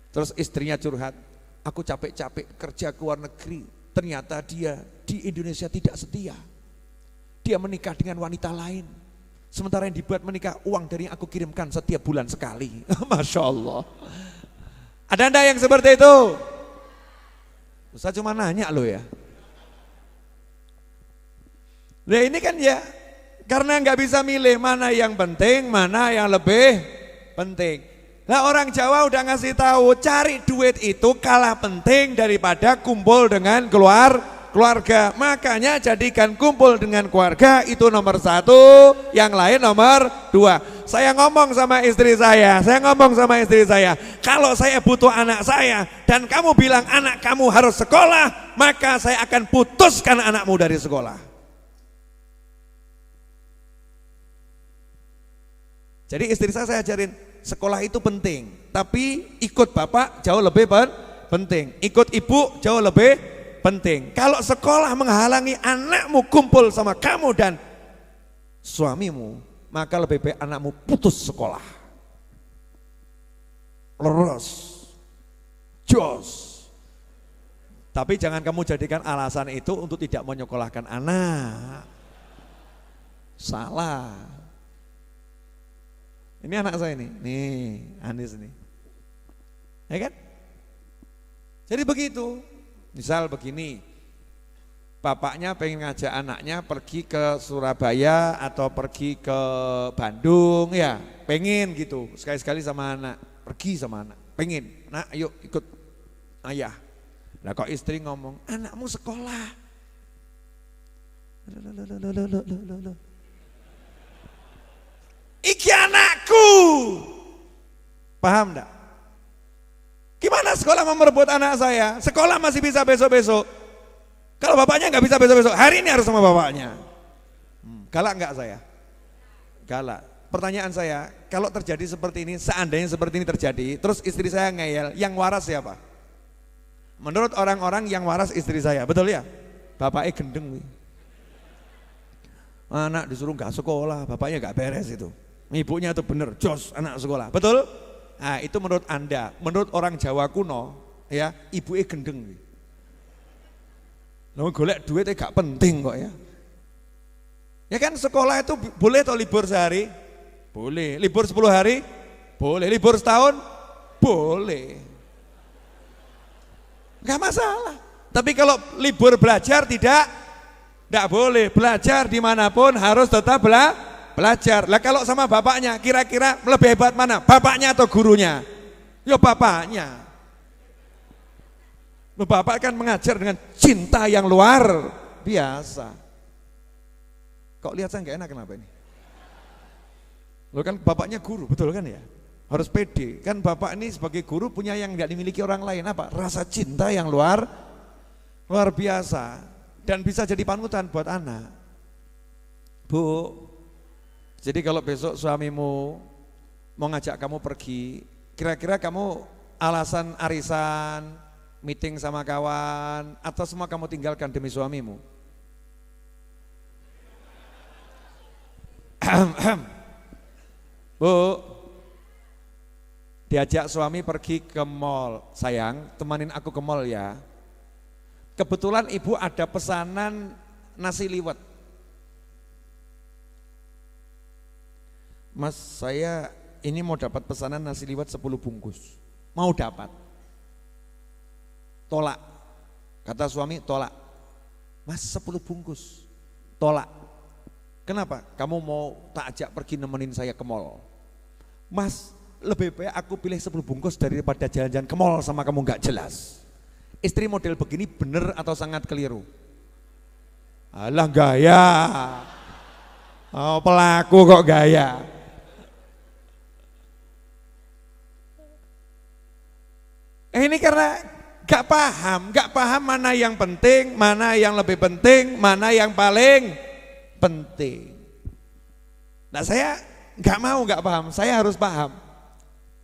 Terus istrinya curhat, "Aku capek-capek kerja ke luar negeri, ternyata dia di Indonesia tidak setia. Dia menikah dengan wanita lain. Sementara yang dibuat menikah uang dari yang aku kirimkan setiap bulan sekali." Masya Allah. Ada anda yang seperti itu? Saya cuma nanya loh ya. Nah ini kan ya, karena nggak bisa milih mana yang penting, mana yang lebih penting. Nah orang Jawa udah ngasih tahu, cari duit itu kalah penting daripada kumpul dengan keluarga. Makanya jadikan kumpul dengan keluarga itu nomor 1, yang lain nomor 2. Saya ngomong sama istri saya, kalau saya butuh anak saya dan kamu bilang anak kamu harus sekolah, maka saya akan putuskan anakmu dari sekolah. Jadi istri saya ajarin, sekolah itu penting, tapi ikut bapak jauh lebih penting, ikut ibu jauh lebih penting. Kalau sekolah menghalangi anakmu kumpul sama kamu dan suamimu, maka lebih baik anakmu putus sekolah. Leres, jos. Tapi jangan kamu jadikan alasan itu untuk tidak menyekolahkan anak. Salah. Ini anak saya nih Anis nih. Ya kan? Jadi begitu. Misal begini, bapaknya pengen ngajak anaknya pergi ke Surabaya atau pergi ke Bandung ya, pengen gitu, sekali-sekali sama anak, pergi sama anak, pengen, nak yuk ikut ayah. Nah kok istri ngomong, anakmu sekolah. Iki anakku, paham enggak? Gimana sekolah mau merebut anak saya? Sekolah masih bisa besok-besok. Kalau bapaknya nggak bisa besok-besok, hari ini harus sama bapaknya. Galak nggak saya? Galak. Pertanyaan saya, kalau terjadi seperti ini, seandainya seperti ini terjadi, terus istri saya ngeyel, yang waras siapa? Menurut orang-orang yang waras istri saya, betul ya? Bapaknya gendeng. Anak disuruh nggak sekolah, bapaknya nggak beres itu. Ibunya tuh bener, jos anak sekolah, betul? Nah itu menurut anda, menurut orang Jawa kuno, ya ibunya gendeng. Lalu golek duitnya gak penting kok ya. Ya kan sekolah itu boleh atau libur sehari? Boleh. Libur 10 hari? Boleh. Libur setahun? Boleh. Gak masalah. Tapi kalau libur belajar tidak boleh. Belajar dimanapun harus tetap belajar. Lah kalau sama bapaknya kira-kira lebih hebat mana? Bapaknya atau gurunya? Ya bapaknya. Bapak kan mengajar dengan cinta yang luar biasa. Kok lihat saya nggak enak kenapa ini? Lo kan bapaknya guru, betul kan ya? Harus pede. Kan bapak ini sebagai guru punya yang nggak dimiliki orang lain, apa? Rasa cinta yang luar biasa dan bisa jadi panutan buat anak. Bu, jadi kalau besok suamimu mau ngajak kamu pergi, kira-kira kamu alasan arisan, meeting sama kawan, atau semua kamu tinggalkan demi suamimu? Bu, diajak suami pergi ke mall, sayang temanin aku ke mall ya. Kebetulan ibu ada pesanan nasi liwet. Mas, saya ini mau dapat pesanan nasi liwet 10 bungkus. Mau dapat. Tolak. Kata suami, tolak. Mas, 10 bungkus. Tolak. Kenapa? Kamu mau tak ajak pergi nemenin saya ke mall. Mas, lebih baik aku pilih 10 bungkus daripada jalan-jalan ke mall sama kamu gak jelas. Istri model begini bener atau sangat keliru? Alah, gaya. Oh, pelaku kok gaya. Ini karena gak paham mana yang penting, mana yang lebih penting, mana yang paling penting. Nah, saya gak mau gak paham, saya harus paham.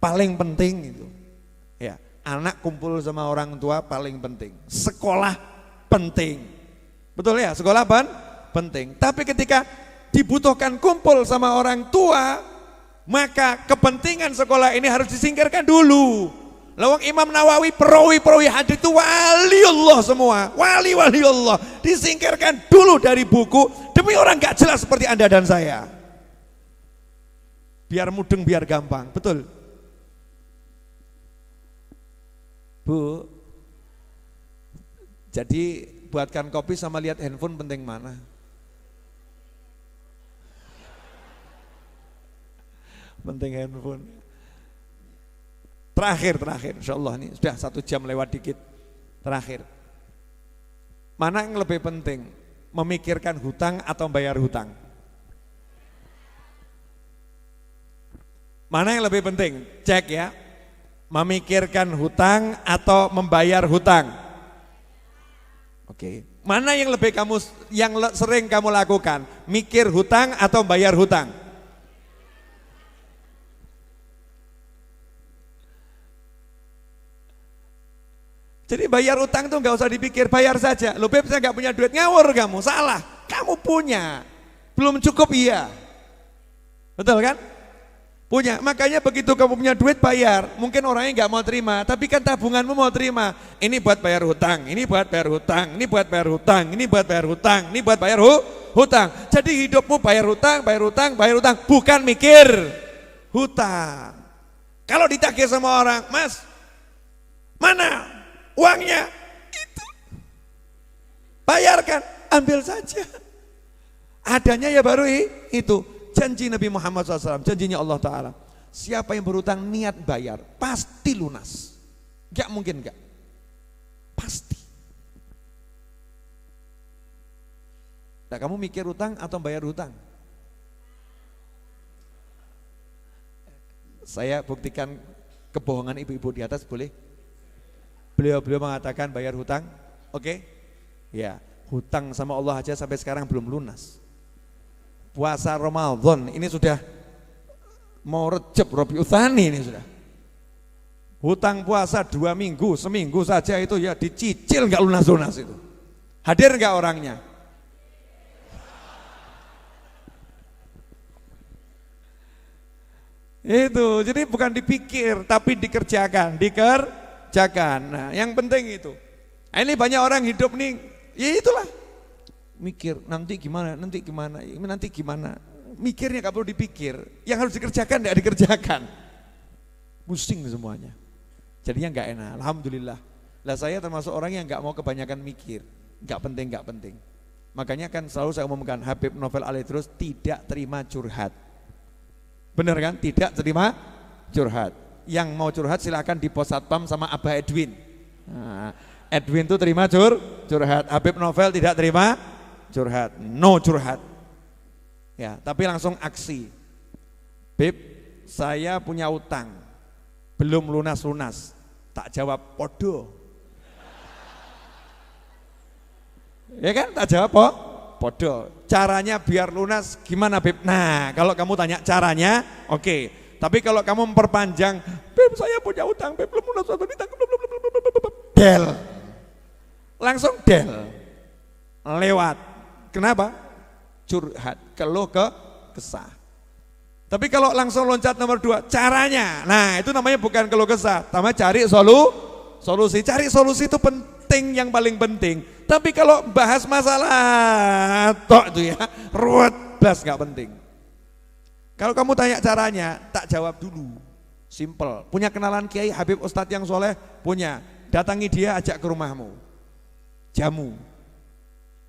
Paling penting itu, ya, anak kumpul sama orang tua paling penting. Sekolah penting, betul ya, sekolah penting. Tapi ketika dibutuhkan kumpul sama orang tua, maka kepentingan sekolah ini harus disingkirkan dulu. Lawang Imam Nawawi perawi hadis itu wali Allah semua, wali Allah, disingkirkan dulu dari buku demi orang gak jelas seperti Anda dan saya. Biar mudeng, biar gampang, betul. Bu, jadi buatkan kopi sama lihat handphone penting mana? Penting handphone. Terakhir, insya Allah ini sudah 1 jam lewat dikit. Terakhir, mana yang lebih penting, memikirkan hutang atau bayar hutang? Mana yang lebih penting? Cek ya. Memikirkan hutang atau membayar hutang? Oke. Mana yang sering kamu lakukan? Mikir hutang atau bayar hutang? Jadi bayar hutang tuh nggak usah dipikir, bayar saja. Loh Beb, saya nggak punya duit, ngawur kamu, salah. Kamu punya, belum cukup iya. Betul kan? Punya, makanya begitu kamu punya duit bayar. Mungkin orangnya nggak mau terima, tapi kan tabunganmu mau terima. Ini buat bayar hutang, ini buat bayar hutang, ini buat bayar hutang, ini buat bayar hutang, ini buat bayar hutang. Jadi hidupmu bayar hutang, bukan mikir hutang. Kalau ditagih sama orang, Mas, mana uangnya? Itu bayarkan, ambil saja. Adanya ya baru itu. Janji Nabi Muhammad SAW, janjinya Allah Ta'ala, siapa yang berhutang niat bayar, pasti lunas. Gak mungkin gak, pasti. Nah, kamu mikir hutang atau bayar hutang? Saya buktikan kebohongan ibu-ibu di atas, boleh? Beliau mengatakan bayar hutang, oke? Ya, hutang sama Allah aja sampai sekarang belum lunas. Puasa Ramadan ini sudah mau Rejab Rabiul Tsani ini sudah. Hutang puasa 2 minggu, seminggu saja itu ya dicicil nggak lunas-lunas itu. Hadir nggak orangnya? Itu, jadi bukan dipikir tapi dikerjakan. Nah, yang penting itu. Nah, ini banyak orang hidup nih, ya itulah. Mikir nanti gimana. Mikirnya gak perlu dipikir, yang harus dikerjakan tidak dikerjakan. Pusing semuanya. Jadinya gak enak. Alhamdulillah. Lah saya termasuk orang yang gak mau kebanyakan mikir. Gak penting. Makanya kan selalu saya umumkan, Habib Novel Al-Idrus tidak terima curhat. Bener kan? Tidak terima curhat. Yang mau curhat silakan di pos satpam sama Abah Edwin. Nah, Edwin tuh terima curhat. Habib Novel tidak terima curhat, no curhat. Ya, tapi langsung aksi. Beb, saya punya utang, belum lunas-lunas. Tak jawab podo. Ya kan, tak jawab podo. Caranya biar lunas gimana Beb? Nah, kalau kamu tanya caranya, oke. Tapi kalau kamu memperpanjang, Beb saya punya utang, Beb belum lunas, belum ditangkap, belum. del. Langsung del. Lewat. Kenapa? Curhat, keluh kesah. Tapi kalau langsung loncat nomor 2, caranya. Nah, itu namanya bukan keluh kesah, namanya cari solusi. Cari solusi itu penting, yang paling penting. Tapi kalau bahas masalah tok itu ya, ruwet, blas nggak penting. Kalau kamu tanya caranya, tak jawab dulu. Simple. Punya kenalan kiai Habib Ustadz yang soleh? Punya. Datangi dia, ajak ke rumahmu. Jamu.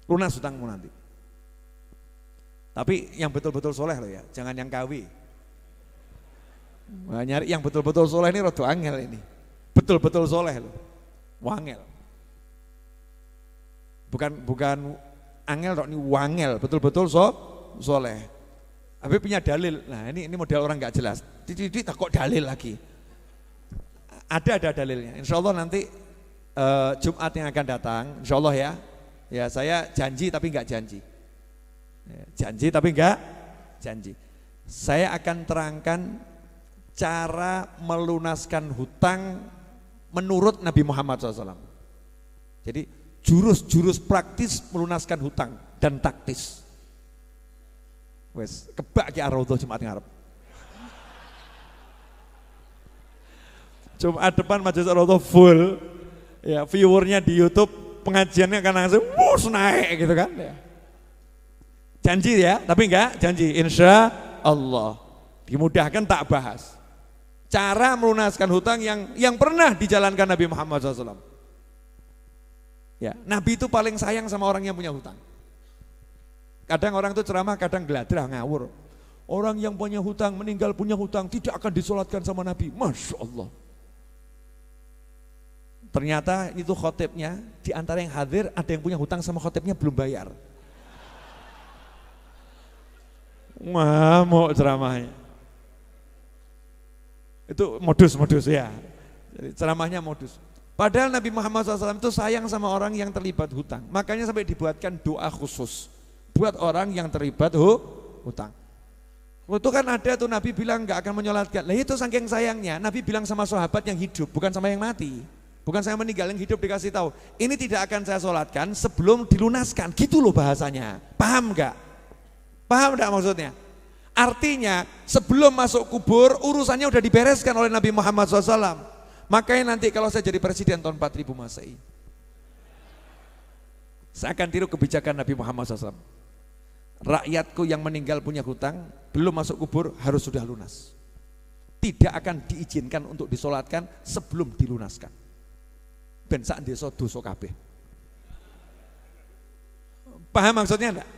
Lunas hutangmu nanti. Tapi yang betul-betul soleh loh ya, jangan yang KW. Nah, nyari yang betul-betul soleh ini rada angel ini. Betul-betul soleh loh, wangel. Bukan angel dok, ini wangel, betul-betul soleh. Habib punya dalil. Nah ini model orang nggak jelas. Titik tak kok dalil lagi. Ada dalilnya. Insya Allah nanti Jumat yang akan datang, insya Allah ya. Ya saya janji tapi nggak janji. Janji tapi enggak janji. Saya akan terangkan cara melunaskan hutang menurut Nabi Muhammad SAW. Jadi jurus praktis melunaskan hutang dan taktis. Wes kebak ki Ar-Raudhah Jumat ngarep. Jumat depan Majelis Ar-Raudhah full. Ya, viewernya di YouTube pengajiannya akan langsung naik gitu kan ya. Janji ya, tapi enggak janji, insya Allah. Dimudahkan tak bahas. Cara melunaskan hutang yang pernah dijalankan Nabi Muhammad SAW. Ya, Nabi itu paling sayang sama orang yang punya hutang. Kadang orang itu ceramah, kadang geladrah, ngawur. Orang yang punya hutang, meninggal punya hutang, tidak akan disolatkan sama Nabi. Masya Allah. Ternyata itu khotibnya, di antara yang hadir ada yang punya hutang sama khotibnya belum bayar. Mau ceramahnya itu modus ya. Jadi ceramahnya modus. Padahal Nabi Muhammad SAW itu sayang sama orang yang terlibat hutang. Makanya sampai dibuatkan doa khusus buat orang yang terlibat hutang. Itu kan ada tuh Nabi bilang nggak akan menyolatkan. Lah itu saking sayangnya Nabi bilang sama sahabat yang hidup, bukan sama yang mati. Bukan saya meninggal, yang hidup dikasih tahu. Ini tidak akan saya solatkan sebelum dilunaskan. Gitu loh bahasanya. Paham nggak? Paham enggak maksudnya? Artinya sebelum masuk kubur urusannya udah dibereskan oleh Nabi Muhammad SAW. Makanya nanti kalau saya jadi presiden tahun 4000 Masehi, saya akan tiru kebijakan Nabi Muhammad SAW. Rakyatku yang meninggal punya hutang belum masuk kubur harus sudah lunas. Tidak akan diizinkan untuk disolatkan sebelum dilunaskan. Ben sak desa dosa kabeh. Paham maksudnya enggak?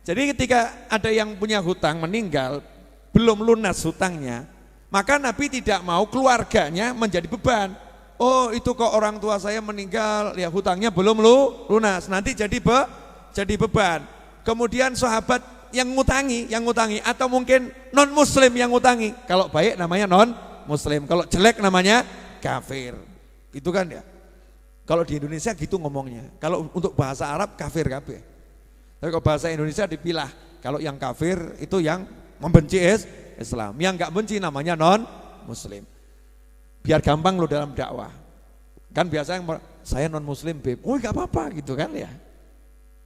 Jadi ketika ada yang punya hutang meninggal, belum lunas hutangnya, maka Nabi tidak mau keluarganya menjadi beban. Oh itu kok orang tua saya meninggal, ya hutangnya belum lunas, nanti jadi beban. Kemudian sahabat yang ngutangi atau mungkin non muslim yang ngutangi. Kalau baik namanya non muslim, kalau jelek namanya kafir. Gitu kan ya. Kalau di Indonesia gitu ngomongnya. Kalau untuk bahasa Arab kafir kabeh. Tapi kalau bahasa Indonesia dipilah, kalau yang kafir itu yang membenci Islam, yang nggak benci namanya non muslim. Biar gampang lo dalam dakwah. Kan biasa yang saya non muslim, beb. Oh nggak apa-apa gitu kan ya.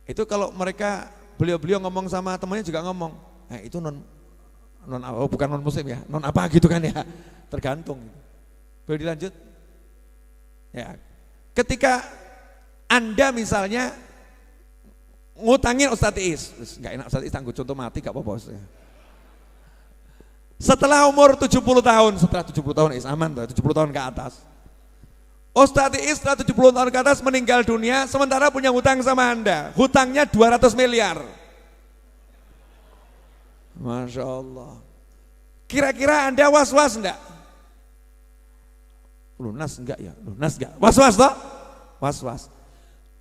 Itu kalau mereka beliau ngomong sama temannya juga ngomong, itu bukan non muslim ya, non apa gitu kan ya. Tergantung. Boleh dilanjut? Ya. Ketika Anda misalnya ngutangin Ustadz Iis, nggak enak Ustadz Iis tangguh contoh mati gak apa-apa. Setelah umur 70 tahun, setelah 70 tahun Iis aman, 70 tahun ke atas. Ustadz Iis setelah 70 tahun ke atas meninggal dunia, sementara punya hutang sama Anda, hutangnya 200 miliar. Masya Allah. Kira-kira Anda was-was enggak? Lunas enggak ya? Lunas enggak? Was-was toh? Was-was.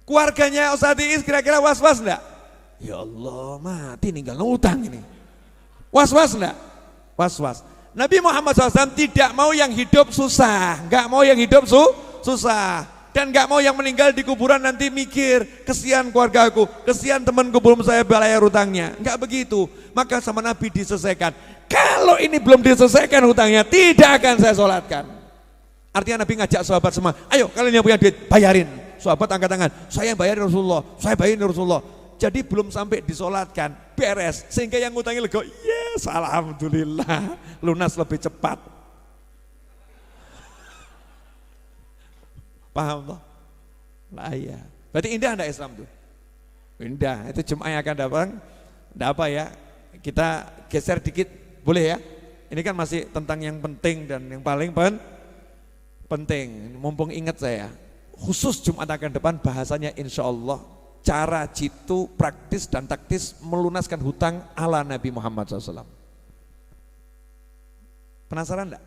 Keluarganya Ustadz Iis kira-kira was-was enggak? Ya Allah mati tinggal ngutang ini. Was-was enggak? Was-was. Nabi Muhammad SAW tidak mau yang hidup susah, enggak mau yang hidup susah. Dan enggak mau yang meninggal di kuburan nanti mikir, kesian keluargaku, kesian temanku belum saya bayar hutangnya. Enggak begitu. Maka sama Nabi diselesaikan. Kalau ini belum diselesaikan hutangnya, tidak akan saya sholatkan. Artinya Nabi ngajak sahabat semua, ayo kalian yang punya duit, bayarin. Sahabat angkat tangan, saya bayarin Rasulullah, saya bayarin Rasulullah. Jadi belum sampai disolatkan, beres. Sehingga yang ngutangi lego, yes, alhamdulillah, lunas lebih cepat. Paham toh? Lah iya. Berarti indah enggak Islam tuh? Indah. Itu Jumat yang akan datang. Enggak apa ya? Kita geser dikit, boleh ya? Ini kan masih tentang yang penting dan yang paling penting. Mumpung ingat saya, khusus Jumat akan depan bahasanya insya Allah cara jitu praktis dan taktis melunaskan hutang ala Nabi Muhammad SAW. Penasaran enggak?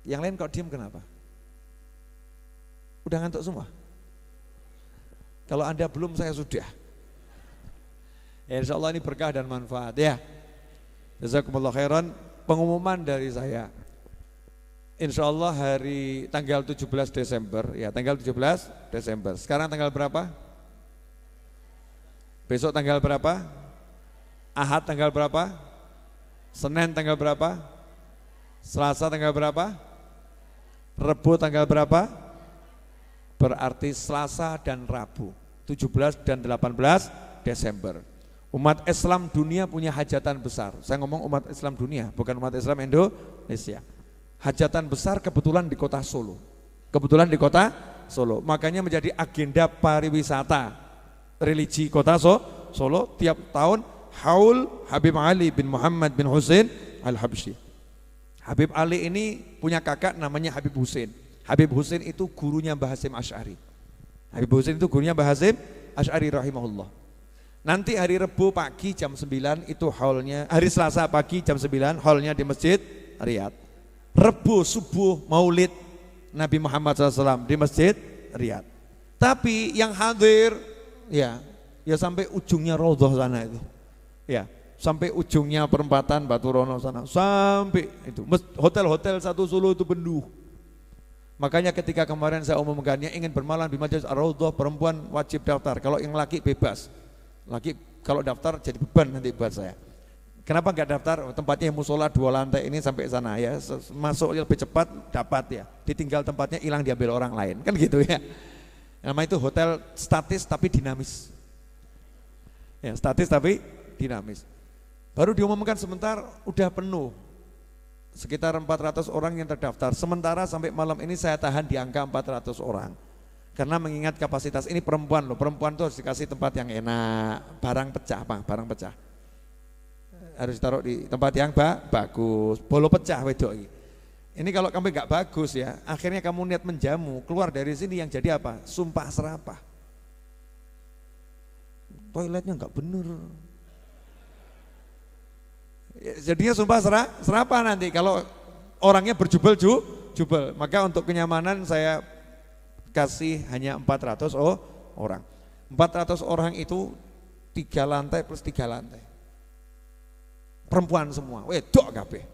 Yang lain kok diem kenapa? Udah ngantuk semua? Kalau Anda belum, saya sudah. Ya, insya Allah ini berkah dan manfaat ya. Jazakumullah khairan. Pengumuman dari saya, insya Allah hari tanggal 17 Desember, ya tanggal 17 Desember. Sekarang tanggal berapa? Besok tanggal berapa? Ahad tanggal berapa? Senin tanggal berapa? Selasa tanggal berapa? Rebu tanggal berapa? Berarti Selasa dan Rabu 17 dan 18 Desember. Umat Islam dunia punya hajatan besar. Saya ngomong umat Islam dunia, bukan umat Islam Indonesia. Hajatan besar kebetulan di kota Solo. Kebetulan di kota Solo. Makanya menjadi agenda pariwisata religi kota Solo tiap tahun haul Habib Ali bin Muhammad bin Husain Al-Habsyi. Habib Ali ini punya kakak namanya Habib Husain. Habib Husain itu gurunya Mbah Hasyim Asy'ari. Habib Husain itu gurunya Mbah Hasyim Asy'ari rahimahullah. Nanti hari Rebu pagi jam 9 itu haulnya, hari Selasa pagi jam 9 haulnya di Masjid Riyadh. Rebu subuh maulid Nabi Muhammad SAW di Masjid Riyadh. Tapi yang hadir ya sampai ujungnya Raudhah sana itu. Ya, sampai ujungnya perempatan Batu Rono sana. Sampai itu hotel-hotel satu Solo itu penuh. Makanya ketika kemarin saya umumkannya ingin bermalam di Majelis Ar-Raudhah, perempuan wajib daftar. Kalau yang laki bebas. Laki kalau daftar jadi beban nanti buat saya. Kenapa enggak daftar? Tempatnya musola 2 lantai ini sampai sana ya. Masuk lebih cepat dapat ya. Ditinggal tempatnya hilang diambil orang lain. Kan gitu ya. Nama itu hotel statis tapi dinamis. Ya, statis tapi dinamis. Baru diumumkan sebentar udah penuh. Sekitar 400 orang yang terdaftar. Sementara sampai malam ini saya tahan di angka 400 orang. Karena mengingat kapasitas ini perempuan loh. Perempuan tuh harus dikasih tempat yang enak. Barang pecah, Pak, barang pecah. Harus ditaruh di tempat yang bagus, bolo pecah wedok. Ini kalau kamu nggak bagus ya, akhirnya kamu niat menjamu, keluar dari sini yang jadi apa? Sumpah serapah. Toiletnya nggak bener. Ya, jadinya sumpah serapah nanti kalau orangnya berjubel. Maka untuk kenyamanan saya kasih hanya 400 orang. 400 orang itu 3 lantai plus 3 lantai. Perempuan semua, wedok kabeh.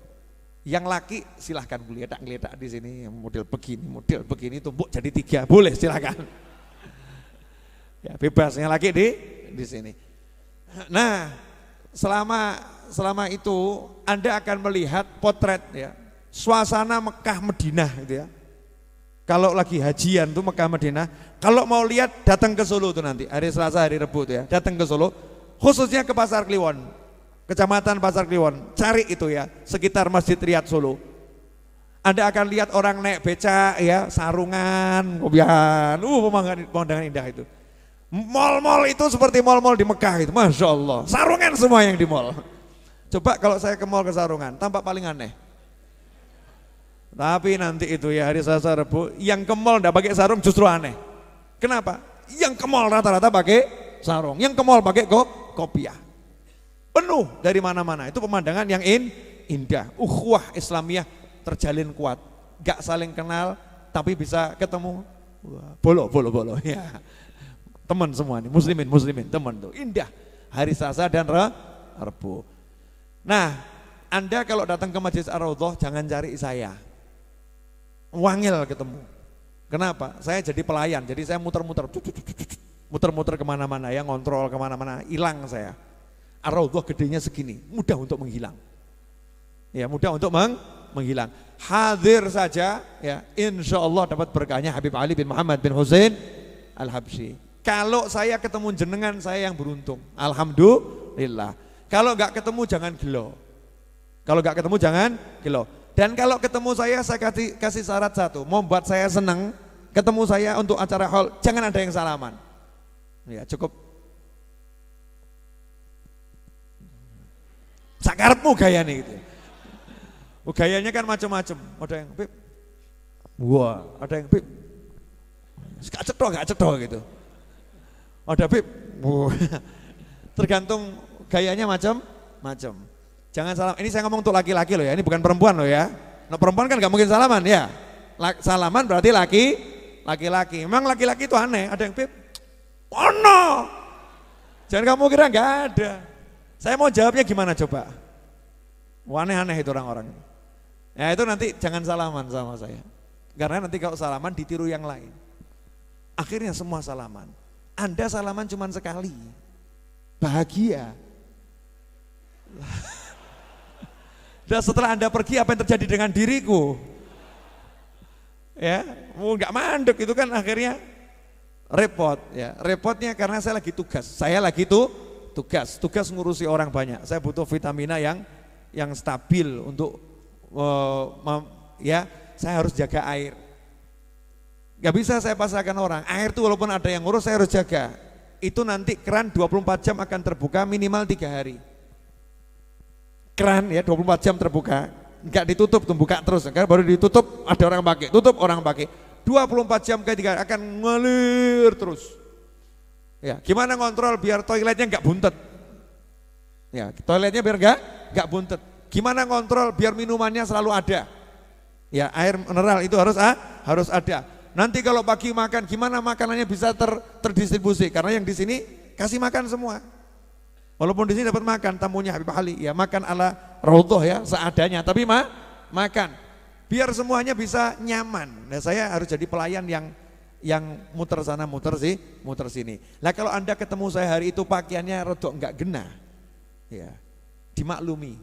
Yang laki silahkan geletak di sini model begini tumpuk jadi 3, boleh silahkan. Ya bebas yang laki di sini. Nah, selama itu Anda akan melihat potret ya, suasana Mekah Madinah gitu ya. Kalau lagi hajian tuh Mekah Madinah, kalau mau lihat datang ke Solo tuh nanti, hari Selasa hari Rebu tuh ya, datang ke Solo, khususnya ke Pasar Kliwon. Kecamatan Pasar Kliwon, cari itu ya, sekitar Masjid Riyadh Solo. Anda akan lihat orang naik becak ya, sarungan, kopian, pemandangan indah itu. Mal-mal itu seperti mal-mal di Mekah itu, Masya Allah, sarungan semua yang di mal. Coba kalau saya ke mal ke sarungan, tampak paling aneh. Tapi nanti itu ya hari Selasa Rebu, yang ke mal enggak pakai sarung justru aneh. Kenapa? Yang ke mal rata-rata pakai sarung, yang ke mal pakai kopiah. Penuh dari mana-mana, itu pemandangan yang indah. Ukhuwah Islamiyah terjalin kuat, gak saling kenal tapi bisa ketemu. Wah, bolo ya. Teman semua nih, muslimin teman tuh, indah. Hari Selasa dan Rebu. Nah, Anda kalau datang ke Majelis Ar-Raudhah jangan cari saya. Wangil ketemu. Kenapa? Saya jadi pelayan, jadi saya muter-muter kemana-mana ya, ngontrol kemana-mana, hilang saya. Ar-Raudhah gedenya segini, mudah untuk menghilang. Ya, mudah untuk menghilang. hadir saja ya, insya Allah dapat berkahnya Habib Ali bin Muhammad bin Husain Al-Habsyi. Kalau saya ketemu jenengan saya yang beruntung, alhamdulillah. Kalau enggak ketemu jangan gelo. Kalau enggak ketemu jangan gelo. Dan kalau ketemu saya kasih syarat satu, mau buat saya senang, ketemu saya untuk acara haul, jangan ada yang salaman. Ya cukup. Sakarepmu gaya nih gitu. Gayanya kan macam-macam. Ada yang Bib, wah, ada yang Bib, gak cetok gitu. Ada Bib, wah. Tergantung gayanya macam-macam. Jangan salam. Ini saya ngomong untuk laki-laki loh ya. Ini bukan perempuan loh ya. Nah, perempuan kan gak mungkin salaman ya. Salaman berarti laki-laki. Memang laki-laki itu aneh. Ada yang Bib, oh no. Jangan kamu kira gak ada. Saya mau jawabnya gimana coba? Aneh-aneh itu orang-orang. Ya itu nanti jangan salaman sama saya. Karena nanti kalau salaman ditiru yang lain. Akhirnya semua salaman. Anda salaman cuma sekali. Bahagia. Dan setelah Anda pergi apa yang terjadi dengan diriku? Ya, nggak mandek itu kan akhirnya repot ya. Repotnya karena saya lagi tugas. Saya lagi tugas ngurusi orang banyak. Saya butuh vitamina yang stabil untuk ya saya harus jaga air. Gak bisa saya pasrahkan orang. Air itu walaupun ada yang ngurus saya harus jaga. Itu nanti keran 24 jam akan terbuka minimal 3 hari. Keran ya 24 jam terbuka, enggak ditutup, buka terus. Karena baru ditutup ada orang pakai, tutup orang pakai. 24 jam ketika akan ngalir terus. Ya, gimana kontrol biar toiletnya enggak buntet? Ya, toiletnya biar enggak buntet. Gimana kontrol biar minumannya selalu ada? Ya, air mineral itu harus ada. Nanti kalau pagi makan, gimana makanannya bisa terdistribusi? Karena yang di sini kasih makan semua. Walaupun di sini dapat makan tamunya Habib Ali, ya makan ala raudhah ya seadanya, tapi makan. Biar semuanya bisa nyaman. Nah, saya harus jadi pelayan yang muter sana muter sini. Nah, kalau Anda ketemu saya hari itu pakaiannya rodok enggak genah. Ya. Dimaklumi.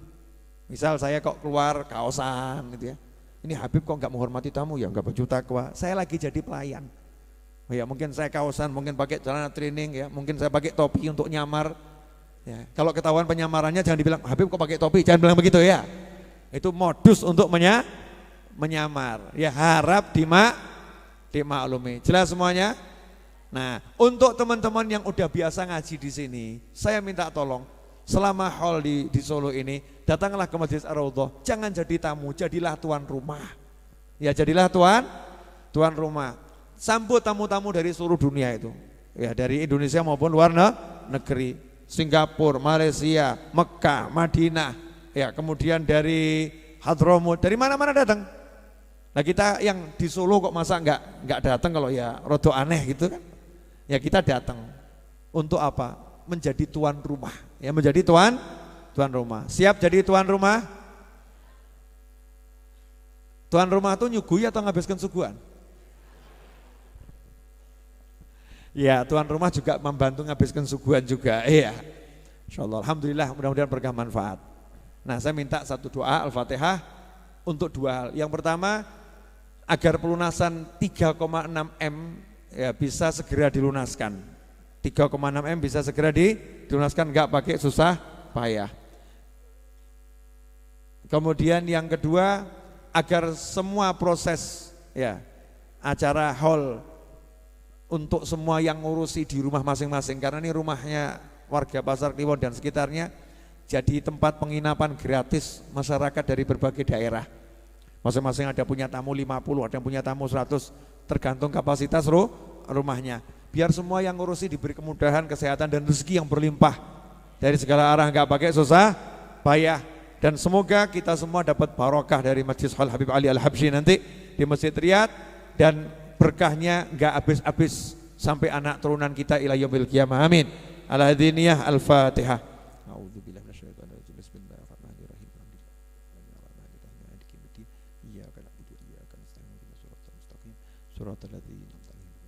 Misal saya kok keluar kaosan gitu ya. Ini Habib kok enggak menghormati tamu ya, enggak baju takwa. Saya lagi jadi pelayan. Ya, mungkin saya kaosan, mungkin pakai celana training ya, mungkin saya pakai topi untuk nyamar. Ya, kalau ketahuan penyamarannya jangan dibilang Habib kok pakai topi, jangan bilang begitu ya. Itu modus untuk menyamar. Ya harap dimaklumi. Jelas semuanya? Nah, untuk teman-teman yang udah biasa ngaji di sini, saya minta tolong selama haul di Solo ini, datanglah ke Masjid Ar-Raudhah, jangan jadi tamu, jadilah tuan rumah. Ya, jadilah tuan rumah. Sambut tamu-tamu dari seluruh dunia itu. Ya, dari Indonesia maupun luar negeri. Singapura, Malaysia, Mekah, Madinah, ya kemudian dari Hadramut, dari mana-mana datang. Nah kita yang di Solo kok masa enggak datang kalau ya rodo aneh gitu kan? Ya kita datang untuk apa? Menjadi tuan rumah. Ya menjadi tuan rumah. Siap jadi tuan rumah? Tuan rumah tuh nyugui atau ngabiskan suguhan? Ya, tuan rumah juga membantu ngabiskan suguhan juga. Iya. Insyaallah, alhamdulillah, mudah-mudahan berkah manfaat. Nah, saya minta satu doa Al-Fatihah untuk 2 hal. Yang pertama, agar pelunasan 3,6 M ya bisa segera dilunaskan. 3,6 M bisa segera dilunaskan, enggak pakai susah payah. Kemudian yang kedua, agar semua proses ya acara haul untuk semua yang ngurusi di rumah masing-masing, karena ini rumahnya warga Pasar Kliwon dan sekitarnya jadi tempat penginapan gratis masyarakat dari berbagai daerah. Masing-masing ada punya tamu 50, ada yang punya tamu 100, tergantung kapasitas rumahnya. Biar semua yang ngurusi diberi kemudahan, kesehatan dan rezeki yang berlimpah dari segala arah, enggak pakai susah payah. Dan semoga kita semua dapat barokah dari Masjid Habib Ali Al-Habsyi nanti di Masjid Riyadh, dan berkahnya enggak habis-habis sampai anak turunan kita ila yaumil qiyamah. Amin. Al-hadiniyah Al-Fatihah. A'udzubillahi minasyaitonir rajim. Bismillahirrahmanirrahim. Iyyaka na'budu wa iyyaka nasta'in. Ihdinas siratal mustaqim. Shiratal ladzina an'amta 'alaihim.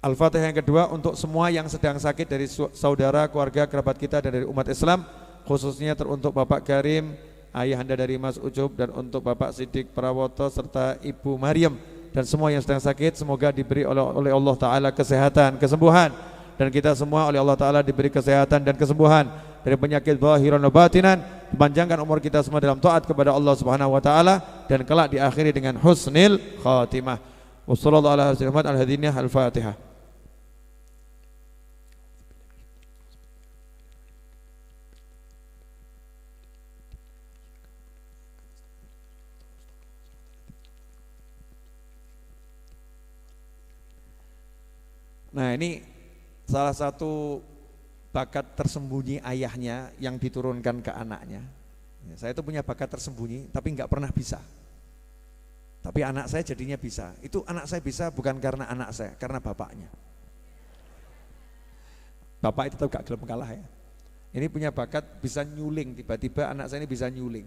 Al-Fatihah yang kedua untuk semua yang sedang sakit dari saudara, keluarga, kerabat kita dan dari umat Islam. khususnya teruntuk Bapak Karim, ayahanda dari Mas Ucup, dan untuk Bapak Sidik Prawoto serta Ibu Maryam dan semua yang sedang sakit, semoga diberi oleh Allah Ta'ala kesehatan, kesembuhan, dan kita semua oleh Allah Ta'ala diberi kesehatan dan kesembuhan dari penyakit zahiran wa batinan, dipanjangkan umur kita semua dalam taat kepada Allah Subhanahu wa Ta'ala, dan kelak diakhiri dengan husnil khatimah. Wassallallahu ala hadinah al-Fatihah. Nah, ini salah satu bakat tersembunyi ayahnya yang diturunkan ke anaknya. Saya itu punya bakat tersembunyi tapi nggak pernah bisa. Tapi anak saya jadinya bisa. Itu anak saya bisa bukan karena anak saya, karena bapaknya. Bapak itu tetap gak gelem kalah ya. Ini punya bakat bisa nyuling, tiba-tiba anak saya ini bisa nyuling.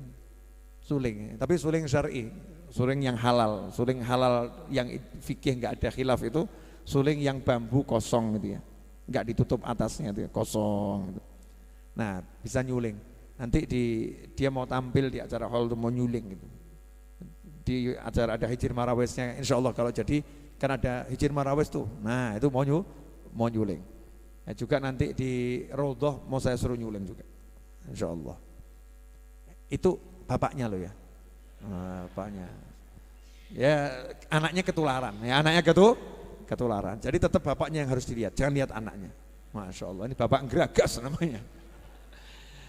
Suling, tapi suling syar'i, suling yang halal yang fikih nggak ada khilaf itu. Suling yang bambu kosong gitu ya, nggak ditutup atasnya itu ya, kosong gitu. Nah, bisa nyuling. Nanti dia mau tampil di acara hall itu mau nyuling gitu. Di acara ada hijir marawesnya, insya Allah kalau jadi kan ada hijir marawes tuh. Nah, itu mau nyuling. Ya, juga nanti di Raudhah mau saya suruh nyuling juga, insya Allah. Itu bapaknya loh ya, bapaknya. Ya anaknya ketularan, ketularan. Jadi tetap bapaknya yang harus dilihat, jangan lihat anaknya. Masya Allah, ini bapak geragas namanya.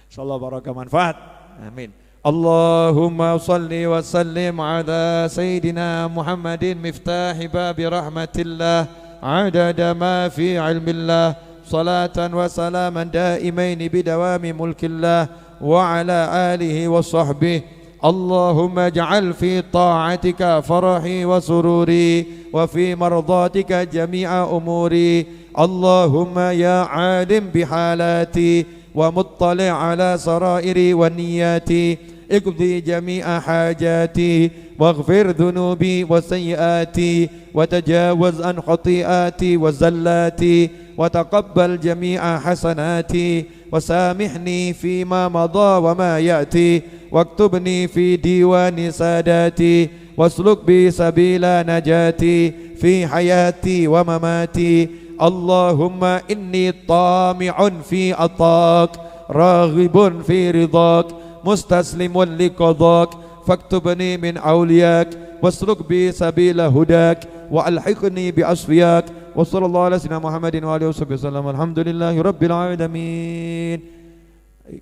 Insyaallah barokah manfaat. Amin. Allahumma salli wa sallim ala Sayyidina Muhammadin miftahi babi rahmatillah adada ma fi ilmillah salatan wa salaman daimaini bidawami mulkillah wa ala alihi wa sahbihi. اللهم اجعل في طاعتك فرحي وسروري وفي مرضاتك جميع أموري اللهم يا عالم بحالاتي ومطلع على سرائري ونياتي اقضي جميع حاجاتي واغفر ذنوبي وسيئاتي وتجاوز عن خطيئاتي وزلاتي وتقبل جميع حسناتي وسامحني فيما مضى وما يأتي واكتبني في ديوان ساداتي واسلك بي سبيل نجاتي في حياتي ومماتي اللهم إني طامع في عطاك راغب في رضاك مستسلم لقضاك فاكتبني من أولياك واسلك بي سبيل هداك وألحقني بأصفياك وصلى الله على سيدنا محمد وآله وصحبه وسلم الحمد لله رب العالمين.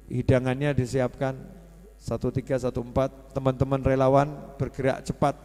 Hidangannya disiapkan 1314, teman-teman relawan bergerak cepat